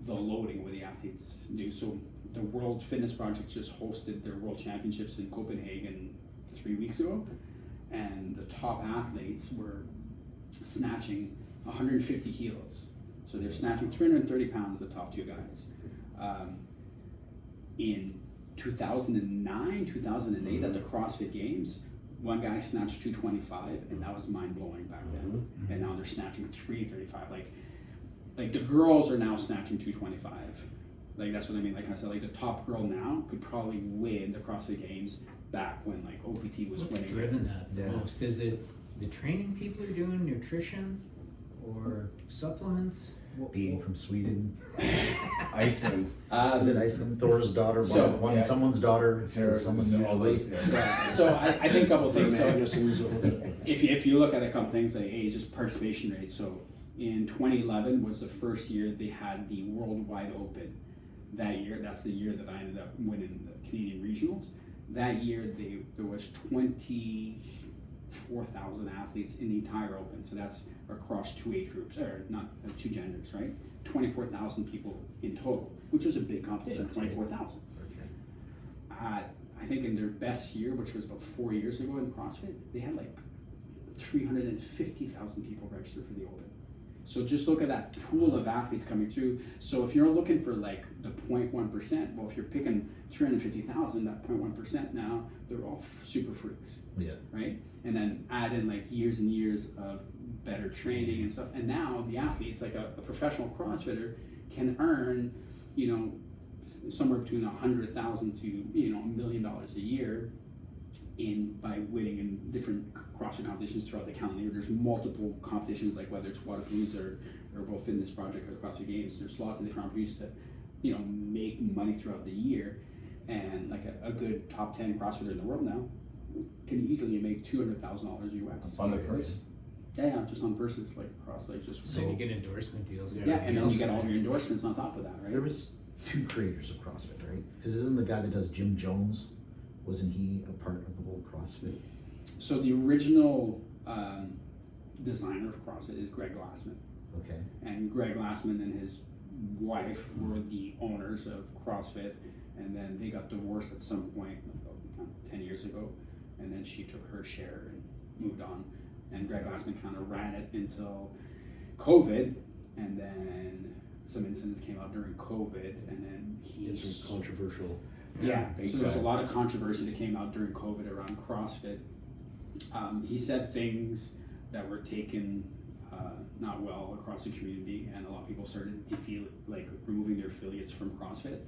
the loading where the athletes do. So the World Fitness Project just hosted their World Championships in Copenhagen 3 weeks ago, and the top athletes were snatching 150 kilos. So they're snatching 330 pounds, the top two guys. In 2009, 2008 at the CrossFit Games, one guy snatched 225, and that was mind-blowing back then. And now they're snatching 335. Like the girls are now snatching 225. Like that's what I mean. Like I said, like the top girl now could probably win the CrossFit Games back when like OPT was What's winning. driven that Yeah. most? Is it the training people are doing, nutrition, or supplements? Being from Sweden, Iceland. is it Iceland? Thor's daughter, someone's daughter, someone usually. Yeah. So I think a couple things. So Magnuson's over there. if you look at a couple things like just participation rate, so in 2011 was the first year they had the Worldwide Open. That year, that's the year that I ended up winning the Canadian Regionals. That year, there was 24,000 athletes in the entire Open. So that's across 2 age groups, or not 2 genders, right? 24,000 people in total, which was a big competition. 24,000. I think in their best year, which was about 4 years ago in CrossFit, they had like 350,000 people registered for the Open. So just look at that pool of athletes coming through. So if you're looking for like the 0.1%, well, if you're picking 350,000, that 0.1% now, they're all super freaks. Yeah. Right? And then add in like years and years of better training and stuff. And now the athletes, like a professional CrossFitter, can earn, you know, somewhere between 100,000 to, you know, $1 million a year by winning in different CrossFit competitions throughout the calendar year. There's multiple competitions, like whether it's Waterpalooza or both Fitness Project or the CrossFit Games. There's lots of different opportunities to, you know, make money throughout the year. And like a good top 10 CrossFitter in the world now can easily make $200,000 US. On the purse? Yeah, just on purses, like across, like just. So you get endorsement deals. Yeah, and then you get all your endorsements on top of that, right? There was 2 creators of CrossFit, right? Because isn't the guy that does Jim Jones, wasn't he a part of the whole CrossFit? So the original designer of CrossFit is Greg Glassman. Okay. And Greg Glassman and his wife were the owners of CrossFit, and then they got divorced at some point about 10 years ago, and then she took her share and moved on. And Greg Glassman kind of ran it until COVID, and then some incidents came out during COVID, and then It's controversial. Yeah, so there's a lot of controversy that came out during COVID around CrossFit. He said things that were taken not well across the community, and a lot of people started removing their affiliates from CrossFit,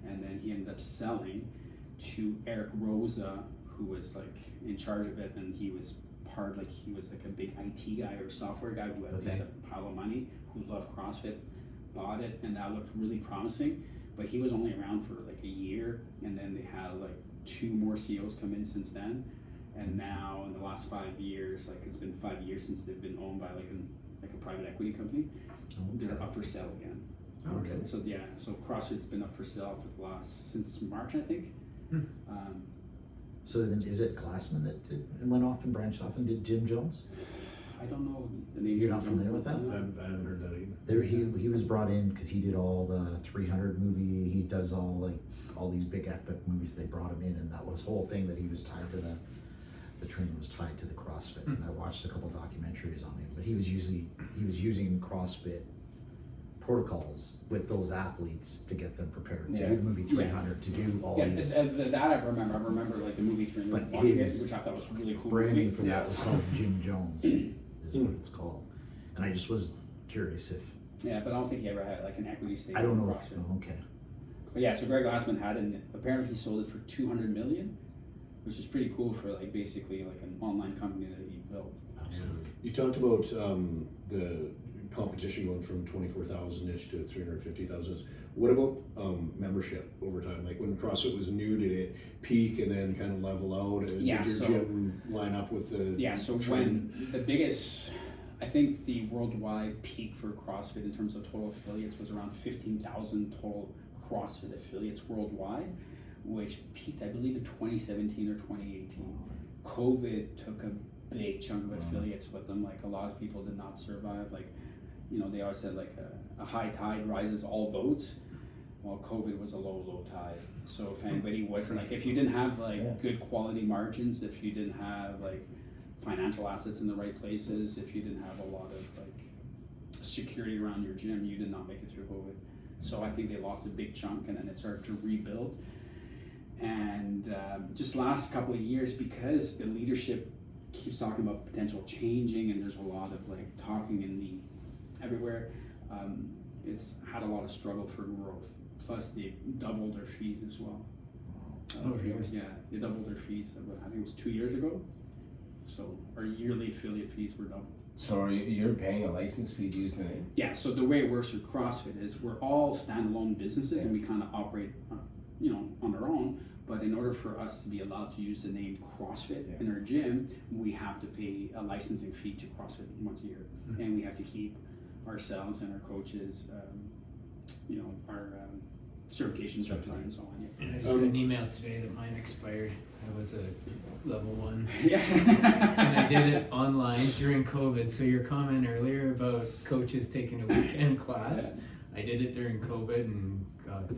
and then he ended up selling to Eric Rosa, who was like in charge of it, and he was like a big IT guy or software guy who had a pile of money, who loved CrossFit, bought it, and that looked really promising. But he was only around for like a year, and then they had like 2 more CEOs come in since then. And now in the last 5 years, like it's been 5 years since they've been owned by like a private equity company. They're up for sale again. Okay. So yeah, so CrossFit's been up for sale for since March, I think. So then is it Glassman that went off and branched off and did Jim Jones? I don't know the name. You're not familiar with that? I haven't heard that either. There, he was brought in because he did all the 300 movie. He does all these big epic movies. They brought him in, and that was whole thing that he was tied to the training was tied to the CrossFit. And I watched a couple documentaries on him, but he was using CrossFit protocols with those athletes to get them prepared to do the movie 300, to do all these. That I remember. I remember like the movie 300, But watching it, his which I thought was a really cool branding movie. for that was called Jim Jones, is what it's called. And I just was curious if Yeah, but I don't think he ever had like an equity stake. I don't in know. If, CrossFit. okay. But yeah, so Greg Glassman had it, and apparently he sold it for $200 million, which is pretty cool for like basically like an online company that he built. Absolutely. You talked about the competition going from 24,000-ish to 350,000. What about membership over time? Like when CrossFit was new, did it peak and then kind of level out? Did your gym line up with the So trend? when the biggest, I think the worldwide peak for CrossFit in terms of total affiliates was around 15,000 total CrossFit affiliates worldwide, which peaked, I believe, in 2017 or 2018. COVID took a big chunk of affiliates with them. Like a lot of people did not survive. Like, you know, they always said like a high tide rises all boats. Well, COVID was a low tide. So if anybody wasn't like, if you didn't have like good quality margins, if you didn't have like financial assets in the right places, if you didn't have a lot of like security around your gym, you did not make it through COVID. So I think they lost a big chunk, and then it started to rebuild. And just last couple of years, because the leadership keeps talking about potential changing, and there's a lot of like talking in the everywhere, it's had a lot of struggle for growth. Plus they've doubled their fees as well. Yeah, they doubled their fees, I think it was 2 years ago. So our yearly affiliate fees were doubled. So you're paying a license fee to use the name? Yeah, so the way it works with CrossFit is we're all standalone businesses, and we kind of operate on our own. But in order for us to be allowed to use the name CrossFit in our gym, we have to pay a licensing fee to CrossFit once a year. And we have to keep ourselves and our coaches, our certification instructors and so on. Yeah. I just got an email today that mine expired. I was a level 1. Yeah. And I did it online during COVID. So your comment earlier about coaches taking a weekend class, I did it during COVID and got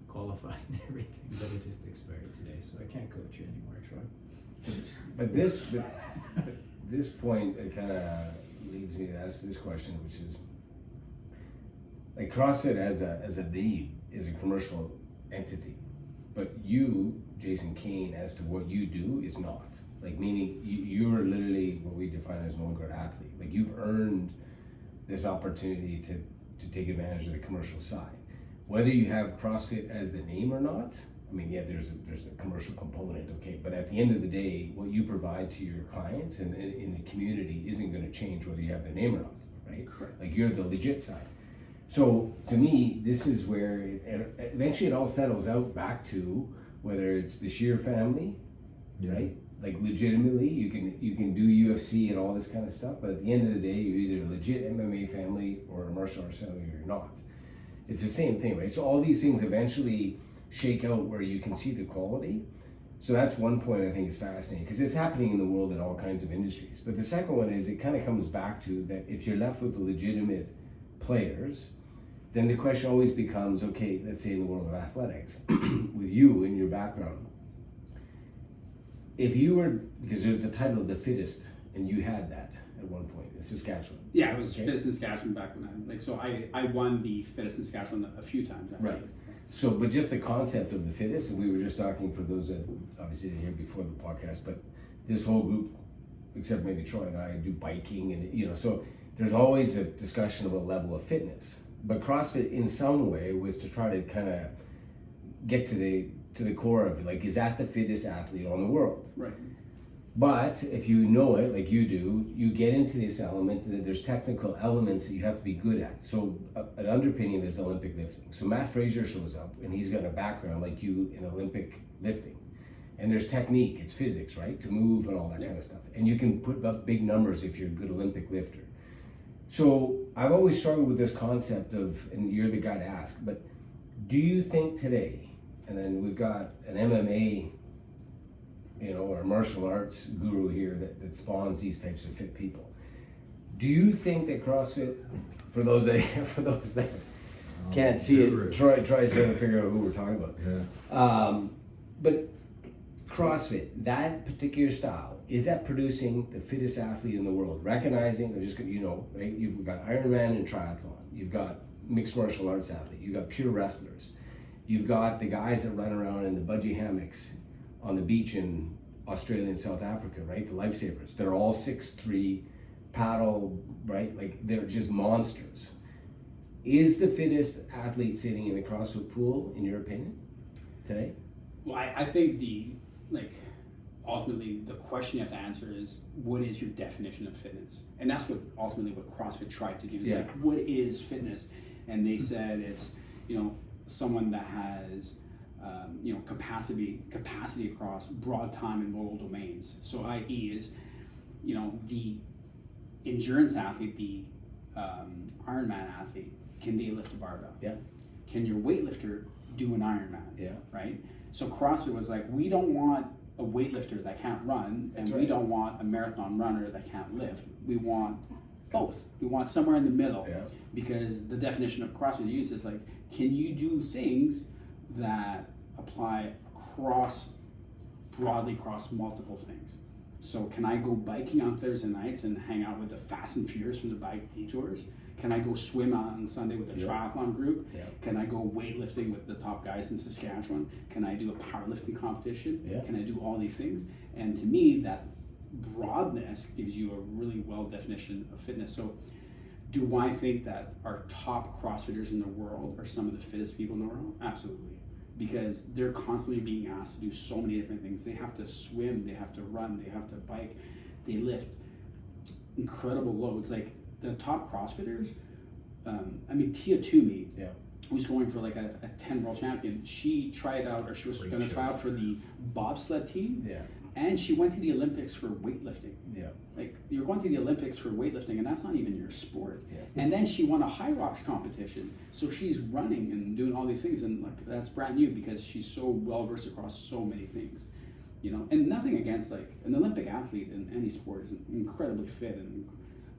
qualified and everything, but it just expired today. So I can't coach you anymore, Troy. But this point, it kind of leads me to ask this question, which is, like, CrossFit as a name is a commercial entity, but you, Jason Cain, as to what you do is not. Like, meaning you're literally what we define as an on-guard athlete. Like, you've earned this opportunity to take advantage of the commercial side. Whether you have CrossFit as the name or not, I mean, yeah, there's a commercial component, okay, but at the end of the day, what you provide to your clients and in the community isn't going to change whether you have the name or not, right? Correct. Like, you're the legit side. So to me, this is where eventually it all settles out back to whether it's the Scheer family, right? Like, legitimately, you can do UFC and all this kind of stuff, but at the end of the day, you're either a legit MMA family or a martial arts family, or you're not. It's the same thing, right? So all these things eventually shake out where you can see the quality. So that's one point I think is fascinating, because it's happening in the world in all kinds of industries. But the second one is, it kind of comes back to that if you're left with the legitimate players, then the question always becomes, okay, let's say in the world of athletics, with you and your background, if you were, because there's the title of the fittest, and you had that at one point in Saskatchewan. Yeah, it was Fittest in Saskatchewan back when I won the Fittest in Saskatchewan a few times, actually. Right. So, but just the concept of the fittest, and we were just talking, for those that obviously didn't hear before the podcast, but this whole group, except maybe Troy and I, do biking, and so there's always a discussion about level of fitness. But CrossFit, in some way, was to try to kind of get to the core of, like, is that the fittest athlete on the world? Right. But if you know it, like you do, you get into this element that there's technical elements that you have to be good at. So an underpinning of this Olympic lifting. So Matt Fraser shows up, and he's got a background like you in Olympic lifting. And there's technique, it's physics, right? To move and all that kind of stuff. And you can put up big numbers if you're a good Olympic lifter. So I've always struggled with this concept of, and you're the guy to ask, but do you think today, and then we've got an MMA, or a martial arts guru here that spawns these types of fit people. Do you think that CrossFit, for those that can't see it, Troy tries to figure out who we're talking about. Yeah. But CrossFit, that particular style, is that producing the fittest athlete in the world? Recognizing, right? You've got Ironman and triathlon. You've got mixed martial arts athlete. You've got pure wrestlers. You've got the guys that run around in the budgie hammocks on the beach in Australia and South Africa, right? The lifesavers. They're all 6'3", paddle, right? Like, they're just monsters. Is the fittest athlete sitting in the CrossFit pool, in your opinion, today? Well, I think ultimately the question you have to answer is, what is your definition of fitness? And that's what CrossFit tried to do. It's like, what is fitness? And they said it's, someone that has capacity across broad time and modal domains. So i.e. is, the endurance athlete, the Ironman athlete, can they lift a barbell? Yeah. Can your weightlifter do an Ironman? Yeah. Right? So CrossFit was like, we don't want a weightlifter that can't run, and we don't want a marathon runner that can't lift. We want both. We want somewhere in the middle. Yeah. Because the definition of CrossFit use is like, can you do things that apply broadly across multiple things? So can I go biking on Thursday nights and hang out with the Fast and Furious from the bike detours? Can I go swim on Sunday with the triathlon group? Yeah. Can I go weightlifting with the top guys in Saskatchewan? Can I do a powerlifting competition? Yeah. Can I do all these things? And to me, that broadness gives you a really well definition of fitness. So do I think that our top CrossFitters in the world are some of the fittest people in the world? Absolutely. Because they're constantly being asked to do so many different things. They have to swim, they have to run, they have to bike, they lift incredible loads. Like the top CrossFitters, Tia Toomey who's going for like a 10 world champion, she tried out, or she was going to try out for the bobsled team. Yeah. And she went to the Olympics for weightlifting. Yeah. Like, you're going to the Olympics for weightlifting, and that's not even your sport. Yeah. And then she won a high rocks competition. So she's running and doing all these things, and like that's brand new because she's so well versed across so many things. You know, and nothing against like an Olympic athlete in any sport is incredibly fit,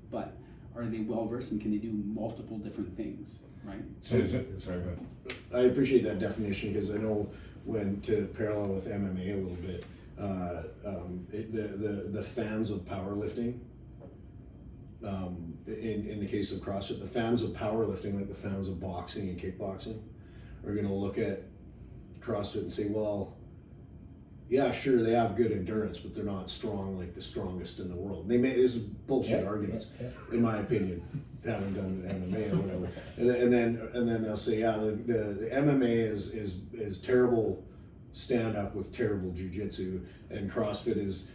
but are they well versed and can they do multiple different things, right? So is it, sorry, go ahead. I appreciate that definition because I know when to parallel with MMA a little bit, the fans of powerlifting, in the case of CrossFit, the fans of powerlifting, like the fans of boxing and kickboxing, are going to look at CrossFit and say, well, yeah, sure, they have good endurance, but they're not strong like the strongest in the world. They make this is bullshit arguments, in my opinion. Having done MMA or whatever, and then they'll say, yeah, the MMA is terrible stand up with terrible jiu-jitsu, and CrossFit is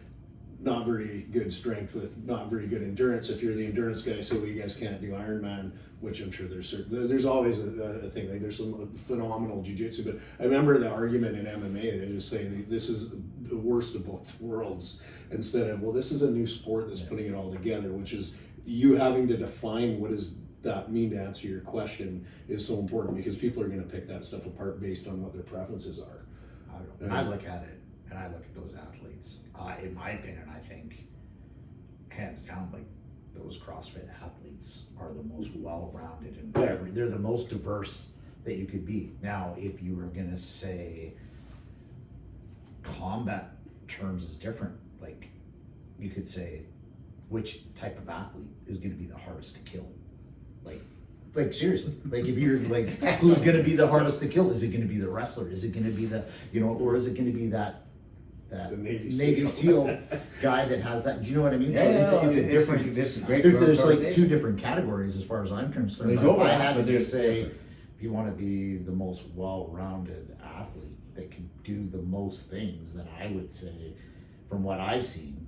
not very good strength with not very good endurance. If you're the endurance guy, say, well, you guys can't do Ironman, which I'm sure there's always a thing, like there's some phenomenal jiu-jitsu, but I remember the argument in MMA, they just say this is the worst of both worlds, instead of, well, this is a new sport that's putting it all together, which is you having to define what does that mean to answer your question is so important, because people are going to pick that stuff apart based on what their preferences are. I look at it, and I look at those athletes. In my opinion, I think, hands down, like those CrossFit athletes are the most well-rounded and whatever. They're the most diverse that you could be. Now, if you were gonna say combat terms is different, like you could say, which type of athlete is gonna be the hardest to kill? Like seriously, like if you're like, who's going to be the hardest to kill? Is it going to be the wrestler? Is it going to be the, or is it going to be that The Navy SEAL guy that has that? Do you know what I mean? Yeah, So it's a different. This is great. There's like two different categories as far as I'm concerned. There's If I overlap, had to but there's just say, different. if you want to be the most well-rounded athlete that can do the most things, then I would say, from what I've seen,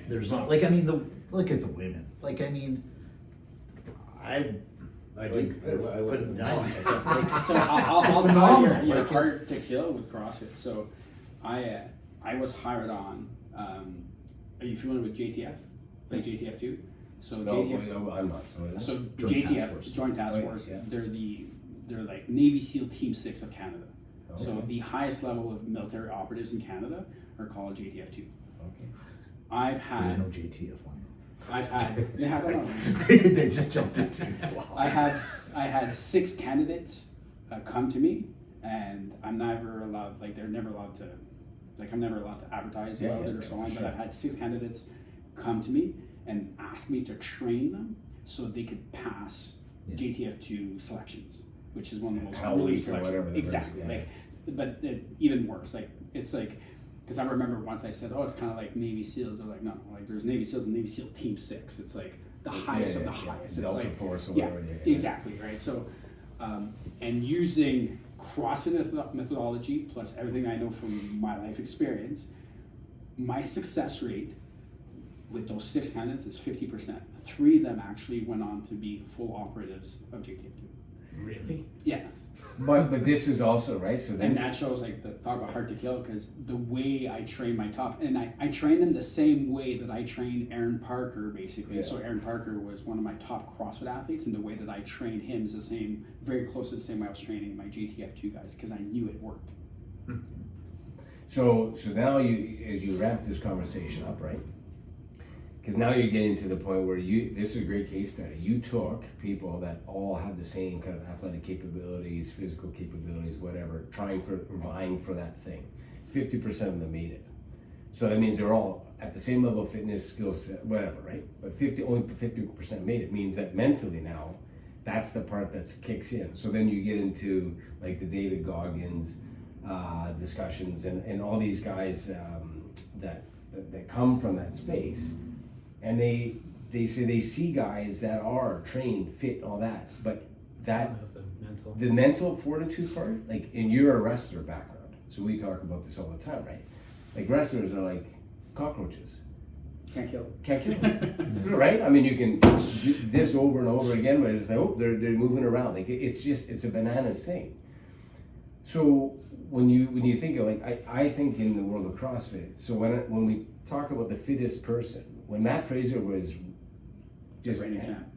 there's not like, I mean, look at the women. Like, I mean, I think I look at the So I'll tell you, you're hard to kill with CrossFit. So I was hired on. Are you familiar with JTF? Like JTF2? So No, JTF. I'm not. So Joint JTF, Task Force. Joint Task Oh, yeah, Force. yeah. They're like Navy SEAL Team 6 of Canada. So Okay. the highest level of military operatives in Canada are called JTF2. Okay. I've There's had no JTF one. I've had yeah, I don't know. They just jumped into it. I had 6 candidates come to me, and I'm never allowed. Like they're never allowed to. Like I'm never allowed to advertise about it or so on. But I've had 6 candidates come to me and ask me to train them so they could pass JTF2 selections, which is one of the most Hell really Week or whatever it is, exactly. yeah. Like, but even worse. Like it's like. Because I remember once I said, "Oh, it's kind of like Navy SEALs." They're like, "No, like there's Navy SEALs and Navy SEAL Team 6. It's like the highest of the highest. It's Delta like Force or yeah, whatever. exactly right." So, and using CrossFit methodology plus everything I know from my life experience, my success rate with those 6 candidates is 50%. 3 of them actually went on to be full operatives of JTF2. Really? Yeah. But this is also right. So And then that shows like the talk about hard to kill, because the way I train my top, and I train them the same way that I trained Aaron Parker basically. Yeah. So Aaron Parker was one of my top CrossFit athletes, and the way that I trained him is the same, very close to the same way I was training my JTF2 guys, because I knew it worked. So now you, as you wrap this conversation up, right? Because now you're getting to the point where this is a great case study. You took people that all have the same kind of athletic capabilities, physical capabilities, whatever, vying for that thing. 50% of them made it. So that means they're all at the same level of fitness, skill set, whatever, right? But only 50% made it. Means that mentally now, that's the part that kicks in. So then you get into like the David Goggins discussions and all these guys that come from that space. And they say they see guys that are trained, fit, all that, but the mental fortitude part, like, and you're a wrestler background, so we talk about this all the time, right? Like wrestlers are like cockroaches. Can't kill it. Can't kill them, right? I mean, you can do this over and over again, but it's like, oh, they're moving around. Like it's a bananas thing. So when you think of like, I think in the world of CrossFit. So when we talk about the fittest person, when Matt Fraser was just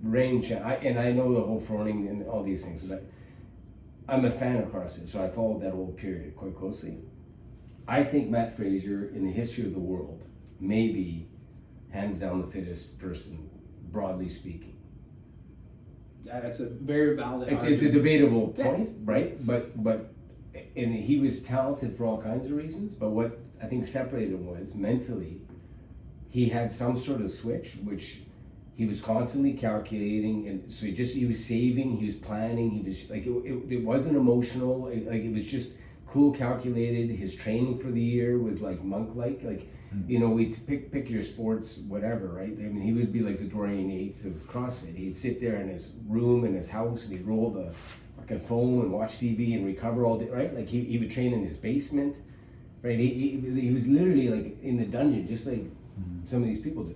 reigning champ, I know the whole Froning and all these things, but I'm a fan of CrossFit, so I followed that whole period quite closely. I think Matt Fraser, in the history of the world, may be hands down the fittest person, broadly speaking. That's a very valid It's a debatable point, right? But and he was talented for all kinds of reasons, but what I think separated him was mentally, he had some sort of switch, which he was constantly calculating, and so he was saving, he was planning, he was like, it wasn't emotional, it was just cool, calculated. His training for the year was like monk-like, you know, we pick your sports, whatever, right? I mean, he would be like the Dorian Yates of CrossFit. He'd sit there in his room in his house and he'd roll the fucking phone and watch TV and recover all day, right? Like he would train in his basement, right? He was literally like in the dungeon, just like some of these people do.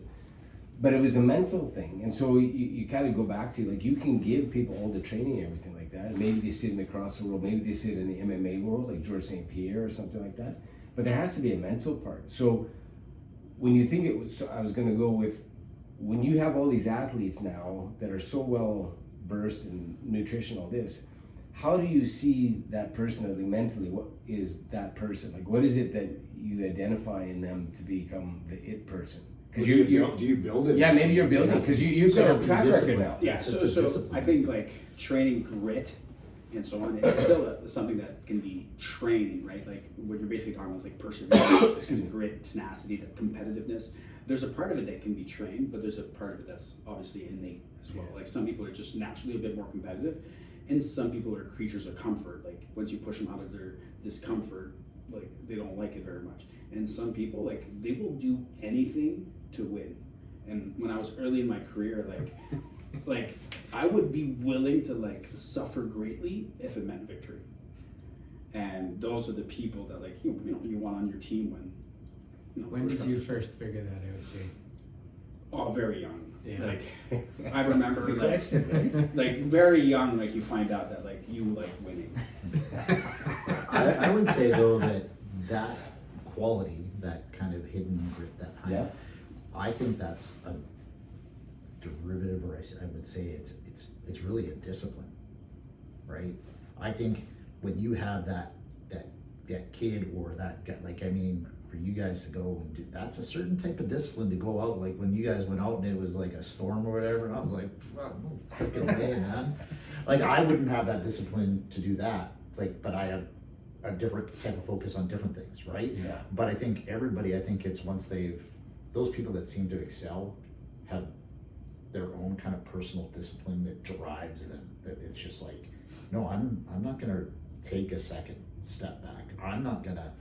But it was a mental thing, and so you kind of go back to, like, you can give people all the training and everything like that. Maybe they sit in the CrossFit world, maybe they sit in the MMA world, like George St. Pierre or something like that. But there has to be a mental part. So when you think I was going to go with, when you have all these athletes now that are so well versed in nutrition, all this, how do you see that person, like, mentally? What is that person? Like, what is it that you identify in them to become the it person? Because do you build it? Yeah, maybe you're building, because you've got a track record now. Yeah, so I think like training grit and so on is still something that can be trained, right? Like what you're basically talking about is like perseverance, grit, tenacity, that competitiveness. There's a part of it that can be trained, but there's a part of it that's obviously innate as well. Like some people are just naturally a bit more competitive, and some people are creatures of comfort. Like once you push them out of their discomfort, like they don't like it very much. And some people, like, they will do anything to win. And when I was early in my career, like I would be willing to like suffer greatly if it meant victory. And those are the people that, like, you know you want on your team when, you know. When did you first figure that out, Jake? Oh, very young. Yeah. Like I remember, like very young, like you find out that like you like winning. I would say though that quality, that kind of hidden grit, that kind of, I think that's a derivative, or I would say it's really a discipline, right? I think when you have that kid or that guy, like, I mean, for you guys to go and do, that's a certain type of discipline to go out. Like when you guys went out and it was like a storm or whatever, and I was like, fuck, no freaking way, man. Like I wouldn't have that discipline to do that. Like, but I have a different type of focus on different things, right? Yeah. But I think it's once those people that seem to excel have their own kind of personal discipline that drives them. That it's just like, no, I'm not gonna take a second step back. I'm not gonna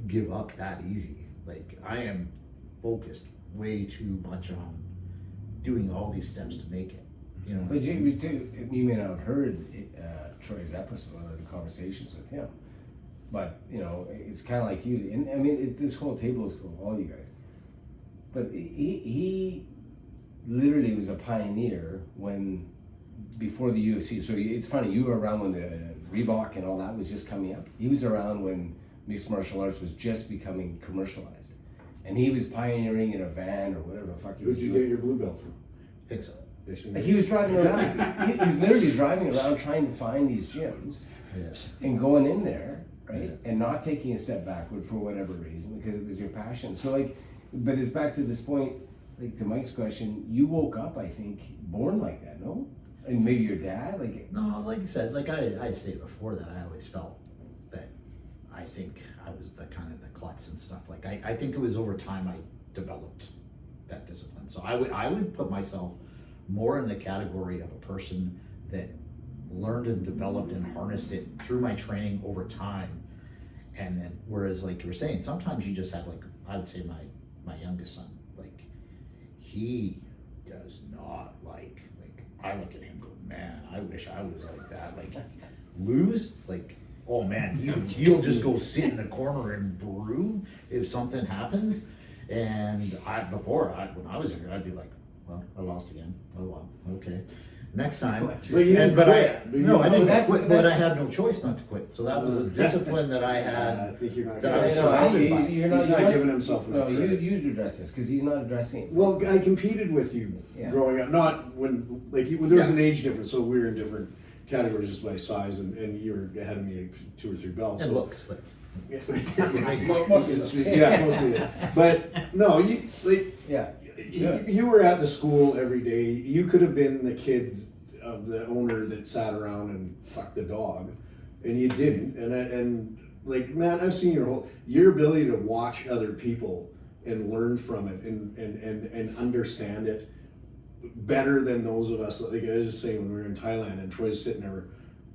give up that easy. Like I am focused way too much on doing all these steps to make it. You know. But you may not have heard Troy's episode or the conversations with him. But, you know, it's kind of like you. And I mean, this whole table is for all you guys. But he literally was a pioneer before the UFC. So it's funny, you were around when the Reebok and all that was just coming up. He was around when mixed martial arts was just becoming commercialized. And he was pioneering in a van or whatever the fuck he was doing. Who'd you get your blue belt from? It's Like he was driving around. He was literally driving around trying to find these gyms and going in there, right? Yeah. And not taking a step backward for whatever reason, because it was your passion. So like, but it's back to this point, like to Mike's question, you woke up, I think, born like that, no? And maybe your dad, like... No, like I said, like I stated before that I always felt that I think I was the kind of the klutz and stuff. Like I think it was over time I developed that discipline. So I would put myself more in the category of a person that learned and developed and harnessed it through my training over time. And then, whereas like you were saying, sometimes you just have, like, I would say my youngest son, like he does not like I look at him and go, man, I wish I was like that. Like lose, like, oh man, he'll just go sit in the corner and brew if something happens. And when I was younger, I'd be like, well, I lost again. Oh well, okay. Next time. But you didn't quit. I didn't quit, but I had no choice not to quit. So that was a discipline that I had. I think you're not. That I was No, surrounded by. you're He's not giving himself enough No, credit. you address this because he's not addressing it. Well, I competed with you Yeah. growing up. Not when there was an age difference, so we were in different categories just by size, and you were ahead of me 2 or 3 belts. And so. looks like. Mostly those. Yeah, mostly. But no, you like. Yeah. You were at the school every day. You could have been the kid of the owner that sat around and fucked the dog, and you didn't. And like, man, I've seen your ability to watch other people and learn from it and understand it better than those of us. Like I was just saying, when we were in Thailand and Troy's sitting there,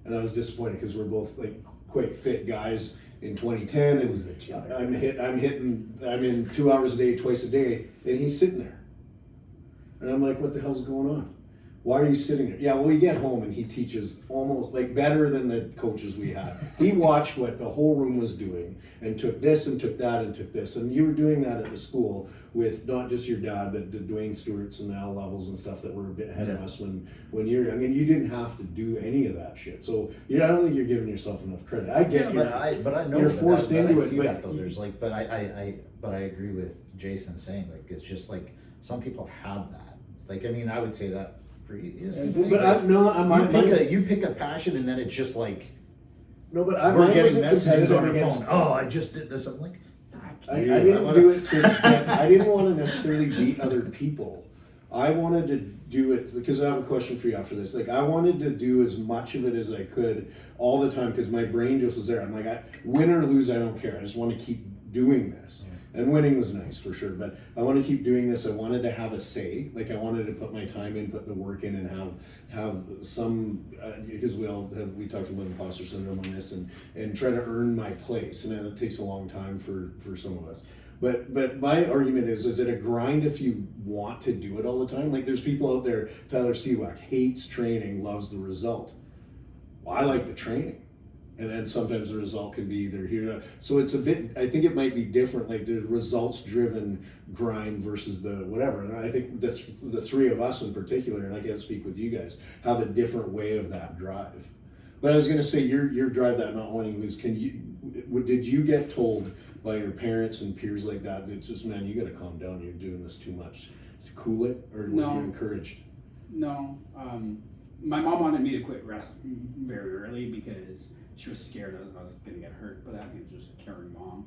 and I was disappointed because we're both like quite fit guys. In 2010, it was I'm in 2 hours a day, twice a day, and he's sitting there, and I'm like, what the hell's going on? Why are you sitting there? Yeah, well, we get home and he teaches almost like better than the coaches we had. He watched what the whole room was doing and took this and took that and took this. And you were doing that at the school with not just your dad, but the Dwayne Stewarts and the Al Levels and stuff that were a bit ahead of us when you're young. And you didn't have to do any of that shit. So I don't think you're giving yourself enough credit. I get but I know you're that, forced but into I it. see But that though. There's like, but I agree with Jason saying like it's just like some people have that. Like I mean, I would say that. You pick a passion and then it's just like we're getting messages on our phone. Oh, I just did this. I'm like, I didn't do it I didn't want to necessarily beat other people. I wanted to do it because I have a question for you after this. Like I wanted to do as much of it as I could all the time because my brain just was there. I'm like, win or lose, I don't care. I just want to keep doing this. And winning was nice for sure, but I want to keep doing this. I wanted to have a say. Like I wanted to put my time in, put the work in, and have some because we talked about imposter syndrome on this, and try to earn my place. And it takes a long time for some of us. But my argument is it a grind if you want to do it all the time? Like there's people out there. Tyler Seawack hates training, loves the result. Well, I like the training. And then sometimes the result could be either here. So it's a bit, I think it might be different, like the results driven grind versus the whatever. And I think the three of us in particular, and I can't speak with you guys, have a different way of that drive. But I was going to say your drive, that not wanting to lose, did you get told by your parents and peers like that, it's just, man, you got to calm down, you're doing this too much, to cool it, or were you encouraged? No. My mom wanted me to quit wrestling very early because she was scared I was going to get hurt, but I think it was just a caring mom.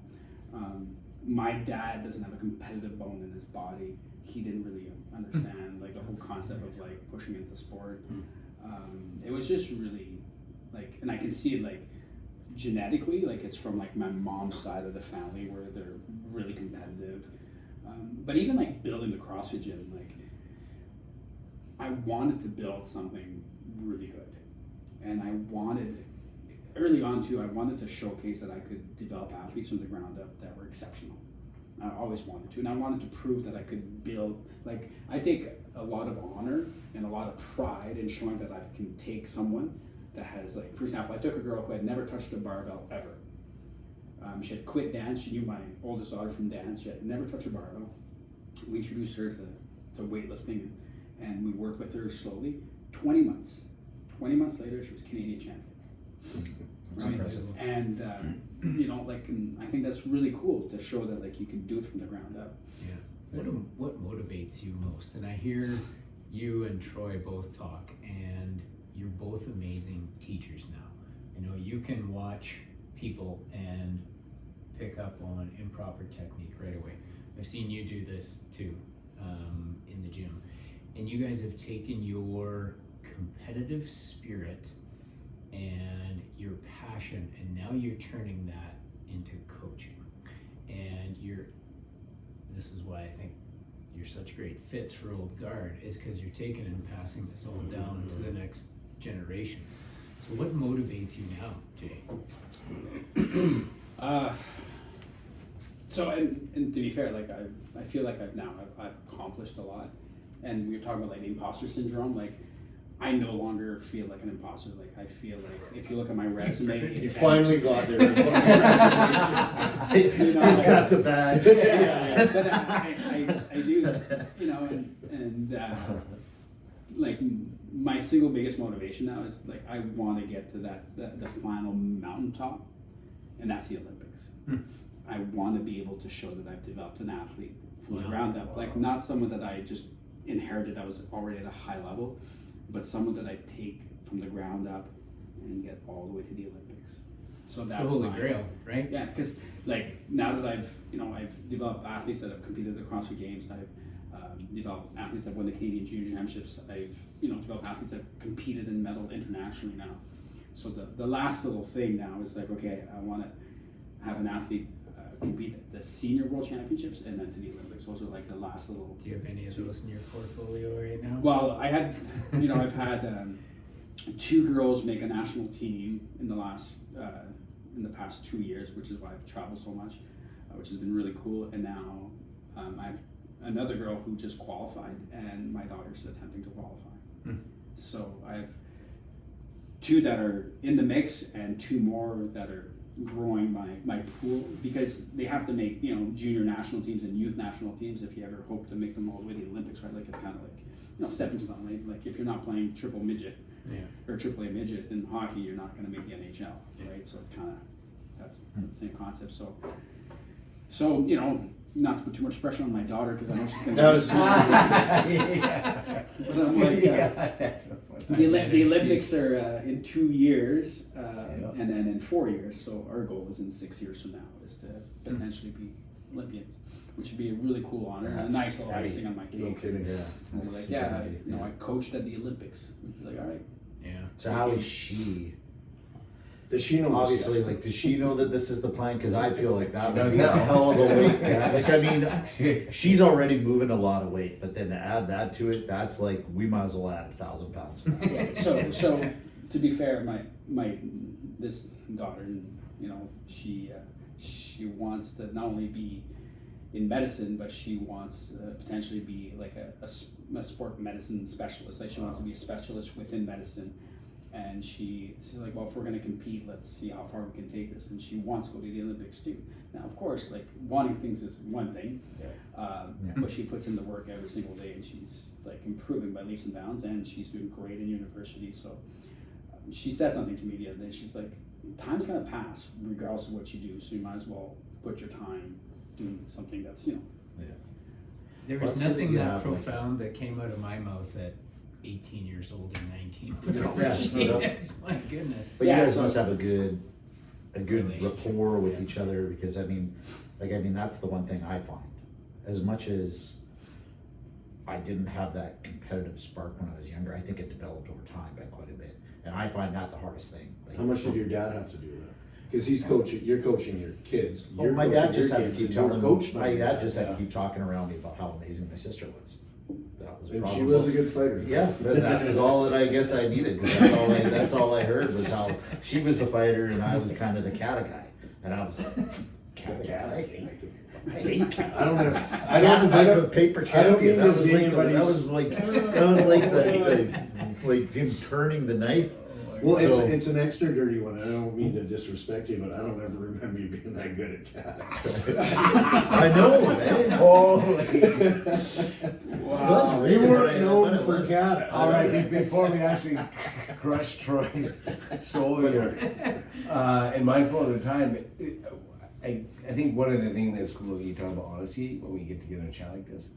My dad doesn't have a competitive bone in his body. He didn't really understand like the whole concept of like pushing into sport. It was just really like, and I can see it like genetically, like it's from like my mom's side of the family where they're really competitive. But even like building the CrossFit gym, like I wanted to build something really good, and I wanted. Early on too, I wanted to showcase that I could develop athletes from the ground up that were exceptional. I always wanted to, and I wanted to prove that I could build, like I take a lot of honor and a lot of pride in showing that I can take someone that has like, for example, I took a girl who had never touched a barbell ever. She had quit dance, she knew my oldest daughter from dance, she had never touched a barbell. We introduced her to weightlifting and we worked with her slowly. 20 months later, she was Canadian champion. That's right? impressive. And and I think that's really cool to show that like you can do it from the ground up. Yeah. What motivates you most? And I hear you and Troy both talk, and you're both amazing teachers now. You can watch people and pick up on improper technique right away. I've seen you do this too in the gym, and you guys have taken your competitive spirit and your passion, and now you're turning that into coaching. And this is why I think you're such great fits for Old Guard, is because you're taking and passing this all down to the next generation. So what motivates you now, Jay? And to be fair, like I feel like I've accomplished a lot. And we were talking about like the imposter syndrome. Like I no longer feel like an imposter. Like I feel like if you look at my resume, You finally got there. You know, He's got the badge. yeah, but I do, you know, and like my single biggest motivation now is like I want to get to the final mountaintop, and that's the Olympics. I want to be able to show that I've developed an athlete from the ground up, like not someone that I just inherited that was already at a high level, but someone that I take from the ground up and get all the way to the Olympics. So that's the holy grail, right? Yeah, because like now that I've developed athletes that have competed at the CrossFit Games, I've developed athletes that won the Canadian Junior Championships. I've developed athletes that have competed and medaled internationally now. So the last little thing now is like, okay, I want to have an athlete compete at the Senior World Championships and then to the Olympics. Those are like the last little. Do you have any of those in your portfolio right now? Well, I had, I've had 2 girls make a national team in the past 2 years, which is why I've traveled so much, which has been really cool. And now I have another girl who just qualified, and my daughter's attempting to qualify. So I have 2 that are in the mix and 2 more that are growing my pool, because they have to make junior national teams and youth national teams if you ever hope to make them all the way to the Olympics, right? Like it's kind of like stepping stone, right? Like if you're not playing triple midget or triple A midget in hockey, you're not going to make the NHL, right? So it's kind of that's the same concept. So not to put too much pressure on my daughter because I know she's going to. That was. But I'm like, That's so funny. the Olympics are in 2 years, and then in 4 years. So our goal is in 6 years from now is to potentially be Olympians, which would be a really cool honor and a nice little icing on my cake. No kidding. And be like, I coached at the Olympics. We'd be like, all right. Yeah. So how is she? Does she know? Obviously, like, does she know that this is the plan? Because I feel like that would does be a now. hell of a weight to have. Like, I mean, she's already moving a lot of weight, but then to add that to it, that's like, we might as well add 1,000 pounds. So to be fair, my this daughter, she wants to not only be in medicine, but she wants potentially be like a sport medicine specialist. Like she wants to be a specialist within medicine. And she's like, well, if we're going to compete, let's see how far we can take this. And she wants to go to the Olympics too. Now, of course, like wanting things is one thing, but she puts in the work every single day, and she's like improving by leaps and bounds, and she's doing great in university. So she said something to me the other day. She's like, time's going to pass regardless of what you do, so you might as well put your time doing something that's There was nothing that profound that came out of my mouth at 18 years old or 19. Yes, my goodness. But you guys must have a good rapport with each other, because I mean that's the one thing I find. As much as I didn't have that competitive spark when I was younger, I think it developed over time by quite a bit, and I find that the hardest thing. Like, How much did your dad have to do that? Because he's coaching. You're coaching your kids. well, my dad just had to keep telling me. Coached My dad just had to keep talking around me about how amazing my sister was. That was And she probably- was a good fighter. Yeah, but that was all that I guess I needed. 'Cause that's all I heard was how she was the fighter and I was kind of the kata guy. And I was like, kata guy? I hate kata. I don't know. That was like a paper I don't champion. mean That to was see like anybody's- like him turning the knife. Well, So- it's an extra dirty one. I don't mean to disrespect you, but I don't ever remember you being that good at cat. I know, man. Wow. You weren't known for cat. All right, before we actually crush Troy's soul here, and mindful of the time, I think one of the things that's cool, you talk about honesty when we get together and chat like this.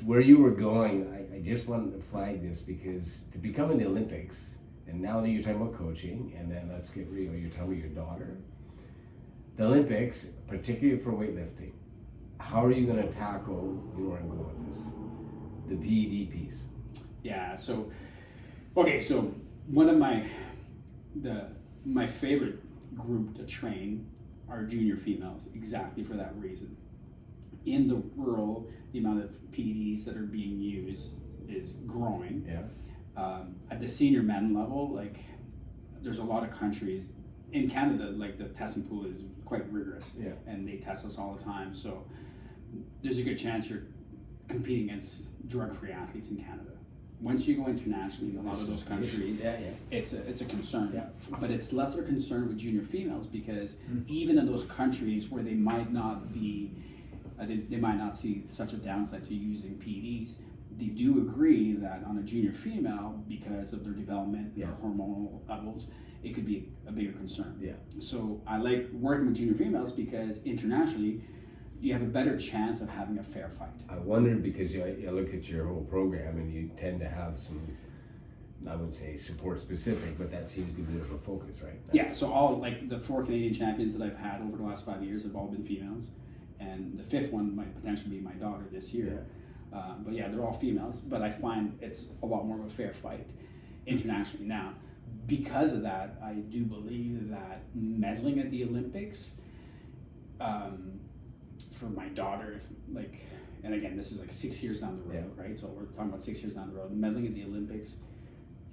Where you were going, I just wanted to flag this because to become in the Olympics, and now that you're talking about coaching, and then let's get real, you're talking about your daughter. The Olympics, particularly for weightlifting, how are you going to tackle, where I'm going with this, the PED piece? Yeah, so one of my favorite group to train are junior females, exactly for that reason. In the world, the amount of PEDs that are being used is growing. Yeah. At the senior men level, like there's a lot of countries in Canada, like the testing pool is quite rigorous, and they test us all the time. So there's a good chance you're competing against drug-free athletes in Canada, once you go internationally in a lot of those countries, it's a concern. Yeah. But it's lesser concern with junior females because even in those countries where they might not be, they might not see such a downside to using PEDs, they do agree that on a junior female, because of their development, their hormonal levels, it could be a bigger concern. Yeah. So I like working with junior females because internationally, you have a better chance of having a fair fight. I wondered because you look at your whole program and you tend to have some, I would say support specific, but that seems to be a bit of a focus, right? Yeah, so all like the 4 Canadian champions that I've had over the last 5 years have all been females, and the 5th one might potentially be my daughter this year. But yeah, they're all females, but I find it's a lot more of a fair fight internationally. Now, because of that, I do believe that medaling at the Olympics, for my daughter, and again, this is like 6 years down the road, right? So we're talking about 6 years down the road. Medaling at the Olympics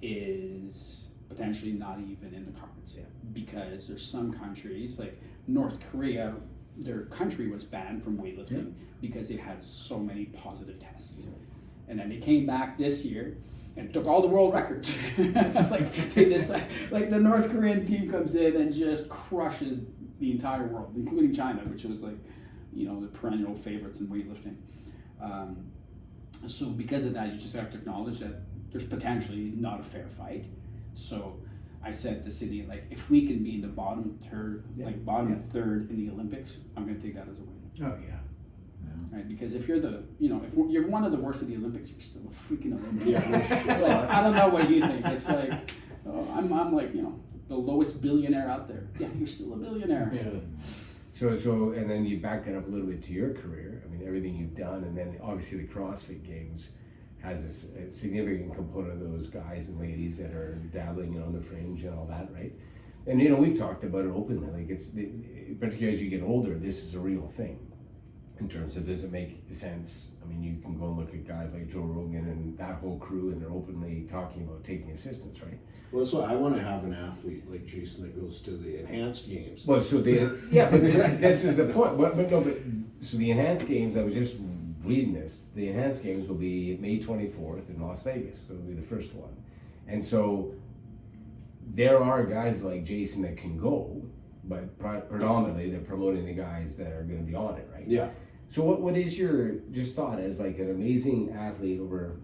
is potentially not even in the cards because there's some countries like North Korea, their country was banned from weightlifting because they had so many positive tests. And then they came back this year and took all the world records. Like they decide, like the North Korean team comes in and just crushes the entire world, including China, which was like, you know, the perennial favorites in weightlifting. So because of that, you just have to acknowledge that there's potentially not a fair fight. So I said to Sydney, like, if we can be in the bottom third, third in the Olympics, I'm going to take that as a win. Oh yeah. Right? Because if you're the, you know, if you're one of the worst at the Olympics, you're still a freaking Olympian. Yeah, Like, I don't know what you think. It's like, I'm like, you know, the lowest billionaire out there. Yeah, you're still a billionaire. Yeah. So, and then you back that up a little bit to your career. I mean, everything you've done, and then obviously the CrossFit Games has a significant component of those guys and ladies that are dabbling on the fringe and all that, right? And you know, we've talked about it openly. Like particularly as you get older, this is a real thing. In terms of, does it make sense? I mean, you can go and look at guys like Joe Rogan and that whole crew, and they're openly talking about taking assistance, right? Well, that's why I want to have an athlete like Jason that goes to the enhanced games. Well, so but this is the point. But so the enhanced games, I was just reading this. The enhanced games will be May 24th in Las Vegas. So it'll be the first one, and so there are guys like Jason that can go, but predominantly they're promoting the guys that are going to be on it, right? Yeah. So what is your just thought as like an amazing athlete over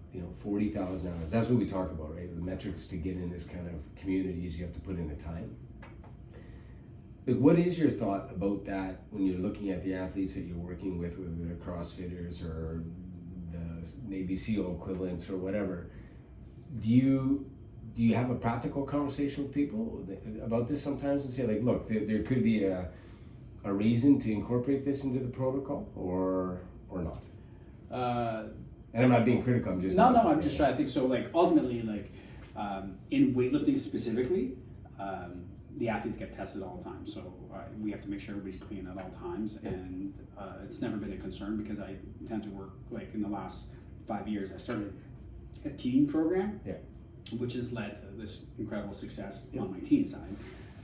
40,000 hours? That's what we talk about, right? The metrics to get in this kind of community is you have to put in the time. Like, what is your thought about that when you're looking at the athletes that you're working with, whether they're CrossFitters or the Navy SEAL equivalents or whatever? Do you have a practical conversation with people about this sometimes and say, like, look, there could be a reason to incorporate this into the protocol or not? And I'm not being critical, I'm just... I'm just trying to think. So, like, ultimately, like, in weightlifting specifically, the athletes get tested all the time. So we have to make sure everybody's clean at all times. And it's never been a concern because I tend to work, like, in the last 5 years, I started a teen program, which has led to this incredible success on my teen side.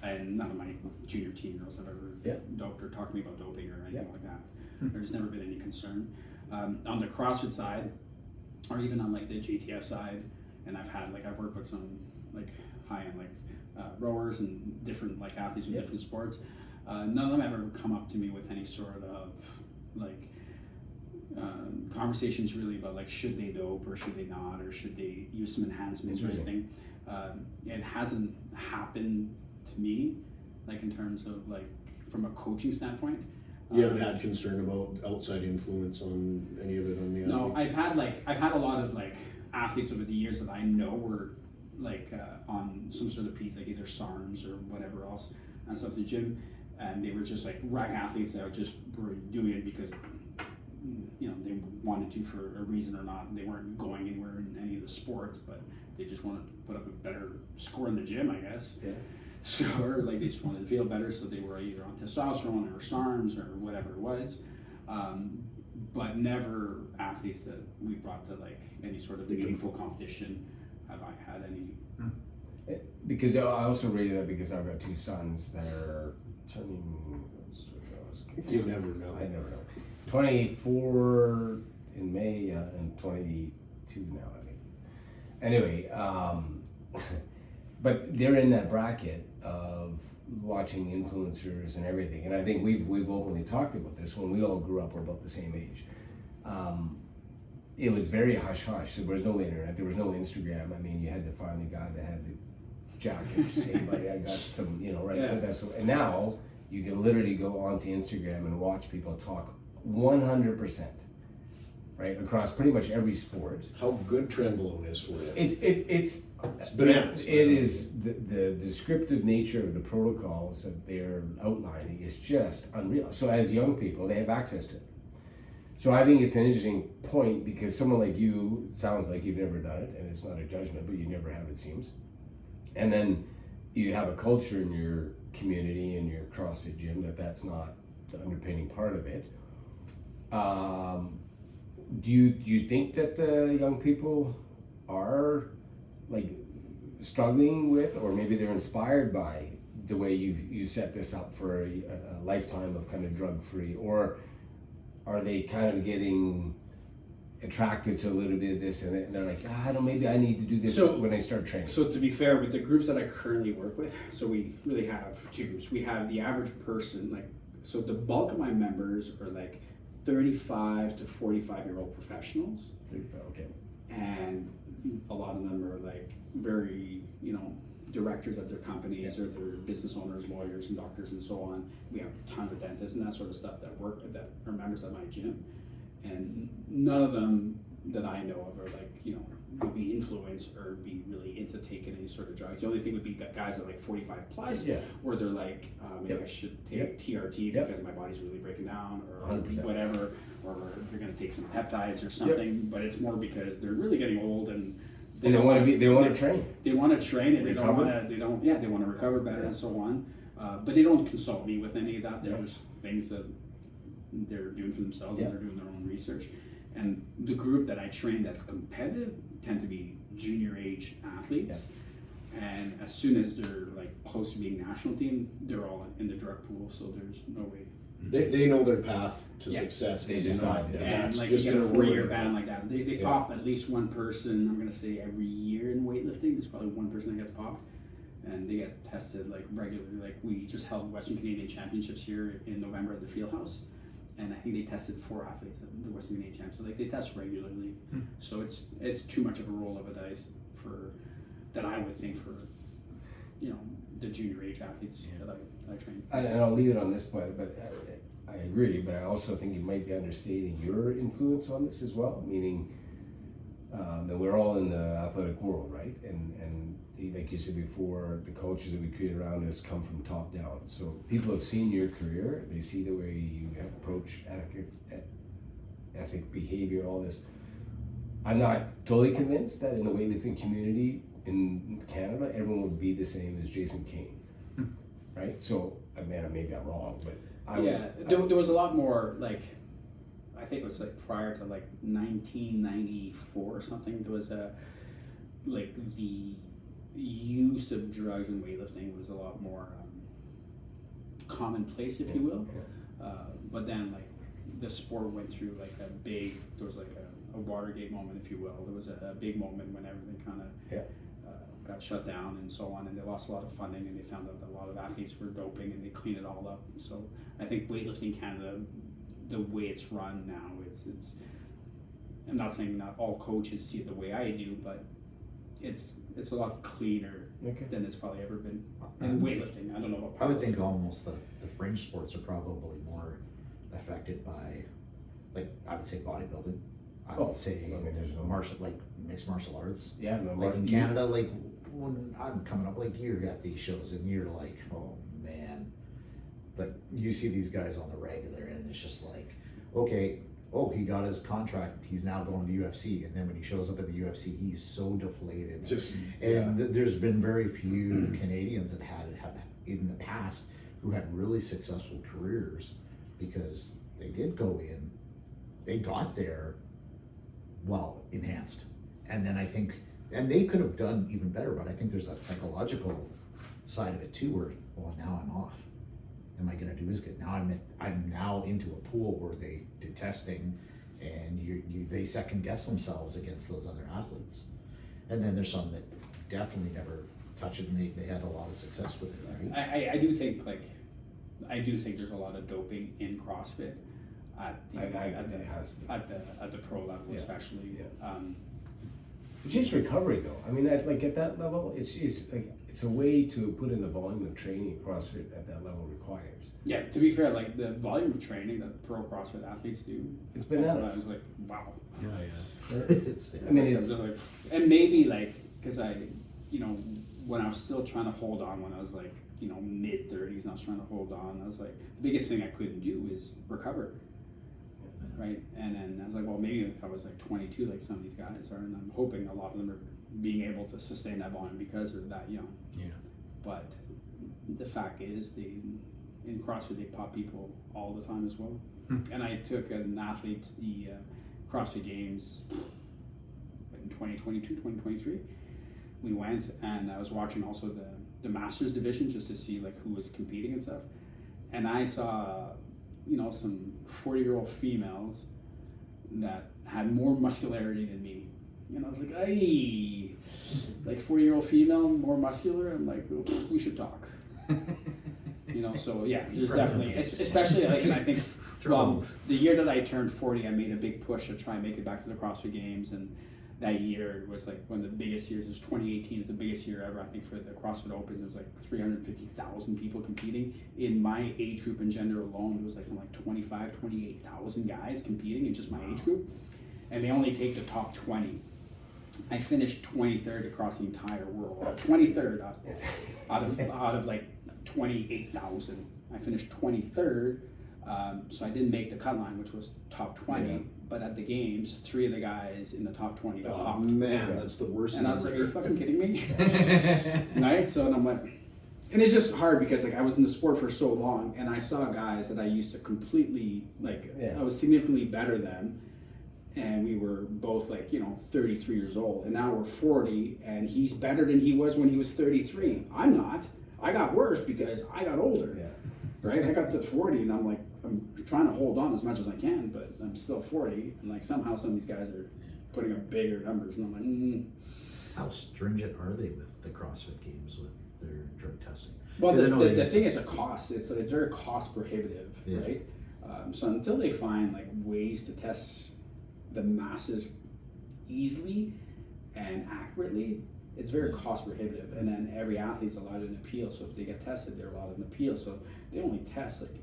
And none of my junior teen girls have ever doped or talked to me about doping or anything like that. There's never been any concern. On the CrossFit side, or even on like the GTF side, and I've worked with some like high-end like rowers and different like athletes from different sports. None of them ever come up to me with any sort of like conversations really about like should they dope or should they not, or should they use some enhancements or anything. It hasn't happened to me, like in terms of like from a coaching standpoint. You haven't had concern about outside influence on any of it on the athletes? No, I've had a lot of like athletes over the years that I know were like on some sort of piece, like either SARMs or whatever else and stuff at the gym, and they were just like rack athletes that were doing it because they wanted to for a reason or not. They weren't going anywhere in any of the sports, but they just wanted to put up a better score in the gym, I guess. Yeah. So, or like they just wanted to feel better, so they were either on testosterone or SARMs or whatever it was, but never athletes that we brought to like any sort of meaningful competition. Have I had any? Because I also rated that because I've got two sons that are turning. You never know. I never know. 24 in May and 22 now, I think. Anyway, but they're in that bracket of watching influencers and everything, and I think we've openly talked about this when we all grew up. We're about the same age. It was very hush hush. There was no internet. There was no Instagram. I mean, you had to find the guy that had the jacket. Say, like, I got some, right? Yeah. And now you can literally go onto Instagram and watch people talk 100%, right, across pretty much every sport. How good Trenbolone is for you. It's bananas. It is the descriptive nature of the protocols that they're outlining is just unreal. So as young people, they have access to it. So I think it's an interesting point because someone like you, sounds like you've never done it, and it's not a judgment, but you never have, it seems. And then you have a culture in your community, in your CrossFit gym, that's not the underpinning part of it. Do you think that the young people are like struggling with, or maybe they're inspired by the way you set this up for a lifetime of kind of drug-free, or are they kind of getting attracted to a little bit of this and they're like, I don't know, maybe I need to do this when I start training? So to be fair, with the groups that I currently work with, so we really have two groups. We have the average person, so the bulk of my members are like 35 to 45-year-old professionals. 35, okay. And a lot of them are like very, directors at their companies, or they're business owners, lawyers, and doctors, and so on. We have tons of dentists and that sort of stuff that are members at my gym, and none of them that I know of are like, would be influenced or be really into taking any sort of drugs. The only thing would be that guys at like 45 plus, where they're like, maybe I should take TRT because my body's really breaking down, or 100%. whatever, or they're going to take some peptides or something. But it's more because they're really getting old and they want to train. They want to train, and Recover. they want to recover better and so on. But they don't consult me with any of that. They're just things that they're doing for themselves, and they're doing their own research. And the group that I train that's competitive tend to be junior age athletes. And as soon as they're like close to being national team, they're all in the drug pool. So there's no way. They know their path to success. They decide. And like you get a 4-year ban like that. They pop at least one person, I'm gonna say every year in weightlifting. There's probably one person that gets popped. And they get tested like regularly. Like we just held Western Canadian Championships here in November at the Fieldhouse. And I think they tested 4 athletes at the Western Canadian Champs. So like they test regularly. So it's too much of a roll of a dice that I would think for the junior age athletes that I train. And I'll leave it on this point, but I agree. But I also think you might be understating your influence on this as well. Meaning that we're all in the athletic world, right? And like you said before, the cultures that we create around us come from top down. So people have seen your career, they see the way you approach ethic behavior, all this. I'm not totally convinced that in the weightlifting community in Canada, everyone would be the same as Jason Cain, right? So, I mean, maybe I'm wrong, but there was a lot more like, I think it was like prior to like 1994 or something. There was the use of drugs in weightlifting was a lot more commonplace, if you will. But then like the sport went through like there was like a Watergate moment, if you will. There was a big moment when everything kind of got shut down and so on, and they lost a lot of funding, and they found out that a lot of athletes were doping, and they cleaned it all up. So I think weightlifting Canada, the way it's run now, it's I'm not saying not all coaches see it the way I do, but it's a lot cleaner than it's probably ever been in weightlifting. I don't know about I would think almost the fringe sports are probably more affected by, like, I would say bodybuilding. I would say mixed martial arts. Yeah, no, like in Canada, like when I'm coming up, like you're at these shows and you're like, oh man, like you see these guys on the regular and it's just like, okay, he got his contract, he's now going to the UFC, and then when he shows up at the UFC, he's so deflated. There's been very few Canadians that have in the past who had really successful careers because they did go in, they got there well enhanced, and then I think, and they could have done even better, but I think there's that psychological side of it too, where now I'm off. Am I going to do as good? Now I'm now into a pool where they do testing, and they second guess themselves against those other athletes, And then there's some that definitely never touch it, and they had a lot of success with it, right? I do think there's a lot of doping in CrossFit at the pro level, Yeah. especially. Yeah. It's just recovery though. I mean, at that level, it's a way to put in the volume of training CrossFit at that level requires. Yeah, to be fair, like the volume of training that pro CrossFit athletes do, It's bananas. I was like, wow. Oh, yeah. It's, I mean, it's Like, and maybe like, because when I was still trying to hold on, when I was like, mid 30s, and I was trying to hold on, I was like, the biggest thing I couldn't do is recover. Right, and then I was like, well, maybe if I was like 22, like some of these guys are, and I'm hoping a lot of them are being able to sustain that volume because they're that young. Yeah. But the fact is, in CrossFit they pop people all the time as well. And I took an athlete to the CrossFit Games in 2022, 2023. We went, and I was watching also the Masters division just to see like who was competing and stuff, and I saw some 40-year-old females that had more muscularity than me. And I was like, hey, like 40-year-old female, more muscular? I'm like, oh, we should talk. So yeah, there's definitely, especially like, and I think, the year that I turned 40, I made a big push to try and make it back to the CrossFit Games, and that year was like one of the biggest years. It was 2018 is the biggest year ever, I think, for the CrossFit Open. There was like 350,000 people competing. In my age group and gender alone, there was like something like 28,000 guys competing in just my age group. And they only take the top 20. I finished 23rd across the entire world. 23rd out of like 28,000. I finished 23rd. So I didn't make the cut line, which was top 20. Yeah. But at the games, 3 of the guys in the top 20 got popped. Man, that's the worst. And I was like, are you fucking kidding me? Right? So and I'm like, and it's just hard because like I was in the sport for so long, and I saw guys that I used to completely I was significantly better than, and we were both like 33 years old, and now we're 40, and he's better than he was when he was 33. I'm not. I got worse because I got older. Yeah. Right? I got to 40, and I'm like, I'm trying to hold on as much as I can, but I'm still 40, and like somehow some of these guys are putting up bigger numbers, and I'm like, How stringent are they with the CrossFit Games with their drug testing? Well, the thing is a cost. It's very cost prohibitive, yeah. Right? So until they find like ways to test the masses easily and accurately, it's very cost prohibitive. And then every athlete's allowed an appeal. So if they get tested, they're allowed an appeal. So they only test like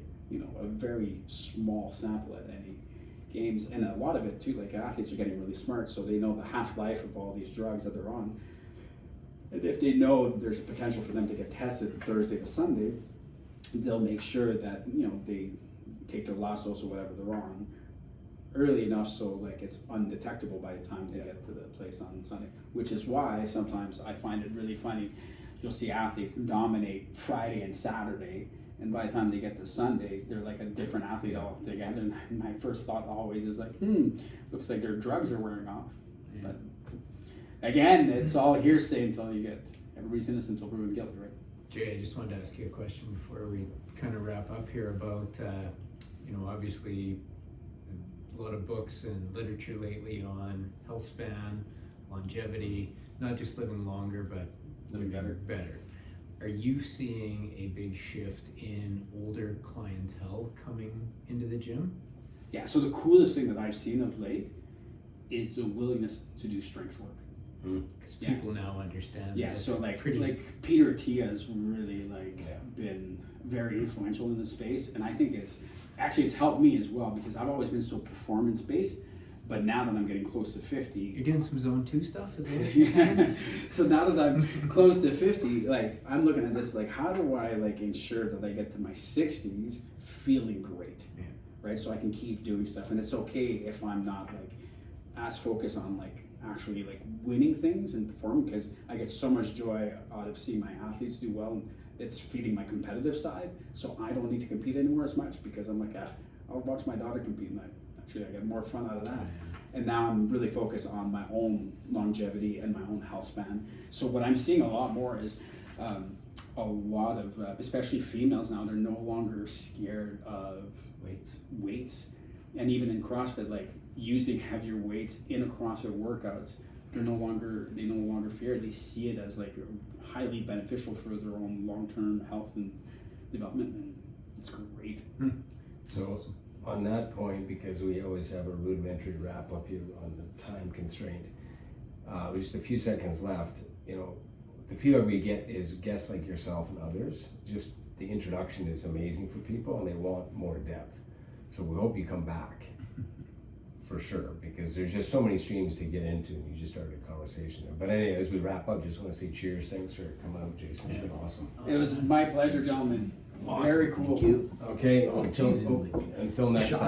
a very small sample at any games, and a lot of it too. Like athletes are getting really smart, so they know the half-life of all these drugs that they're on. And if they know there's a potential for them to get tested Thursday to Sunday, they'll make sure that they take their last dose or whatever they're on early enough so like it's undetectable by the time they get to the place on Sunday. Which is why sometimes I find it really funny. You'll see athletes dominate Friday and Saturday, and by the time they get to Sunday, they're like a different athlete altogether. And my first thought always is like, looks like their drugs are wearing off. Yeah. But again, it's all hearsay until you get everybody's innocent until proven guilty, right? Jay, I just wanted to ask you a question before we kind of wrap up here about, obviously a lot of books and literature lately on health span, longevity, not just living longer, but living better. Are you seeing a big shift in older clientele coming into the gym? Yeah, so the coolest thing that I've seen of late is the willingness to do strength work. Because people now understand. Yeah, so like Peter Tia has really been very influential in this space, and I think it's helped me as well because I've always been so performance based. But now that I'm getting close to 50, you're doing some zone 2 stuff, is that what you're saying? So now that I'm close to 50, I'm looking at this how do I ensure that I get to my 60s feeling great, right? So I can keep doing stuff, and it's okay if I'm not as focused on actually winning things and performing, because I get so much joy out of seeing my athletes do well, and it's feeding my competitive side. So I don't need to compete anymore as much because I'm I'll watch my daughter compete, and I get more fun out of that. And now I'm really focused on my own longevity and my own health span. So what I'm seeing a lot more is a lot of, especially females now, they're no longer scared of weights. And even in CrossFit, using heavier weights in a CrossFit workouts they no longer fear it. They see it as like highly beneficial for their own long-term health and development, and it's great. So on that point, because we always have a rudimentary wrap up here on the time constraint, with just a few seconds left, you know, the feedback we get is guests like yourself and others, just the introduction is amazing for people and they want more depth. So we hope you come back for sure, because there's just so many streams to get into and you just started a conversation there. But anyway, as we wrap up, just want to say cheers. Thanks for coming out, Jason. It's been awesome. It was my pleasure, gentlemen. Very cool. Okay, until next time.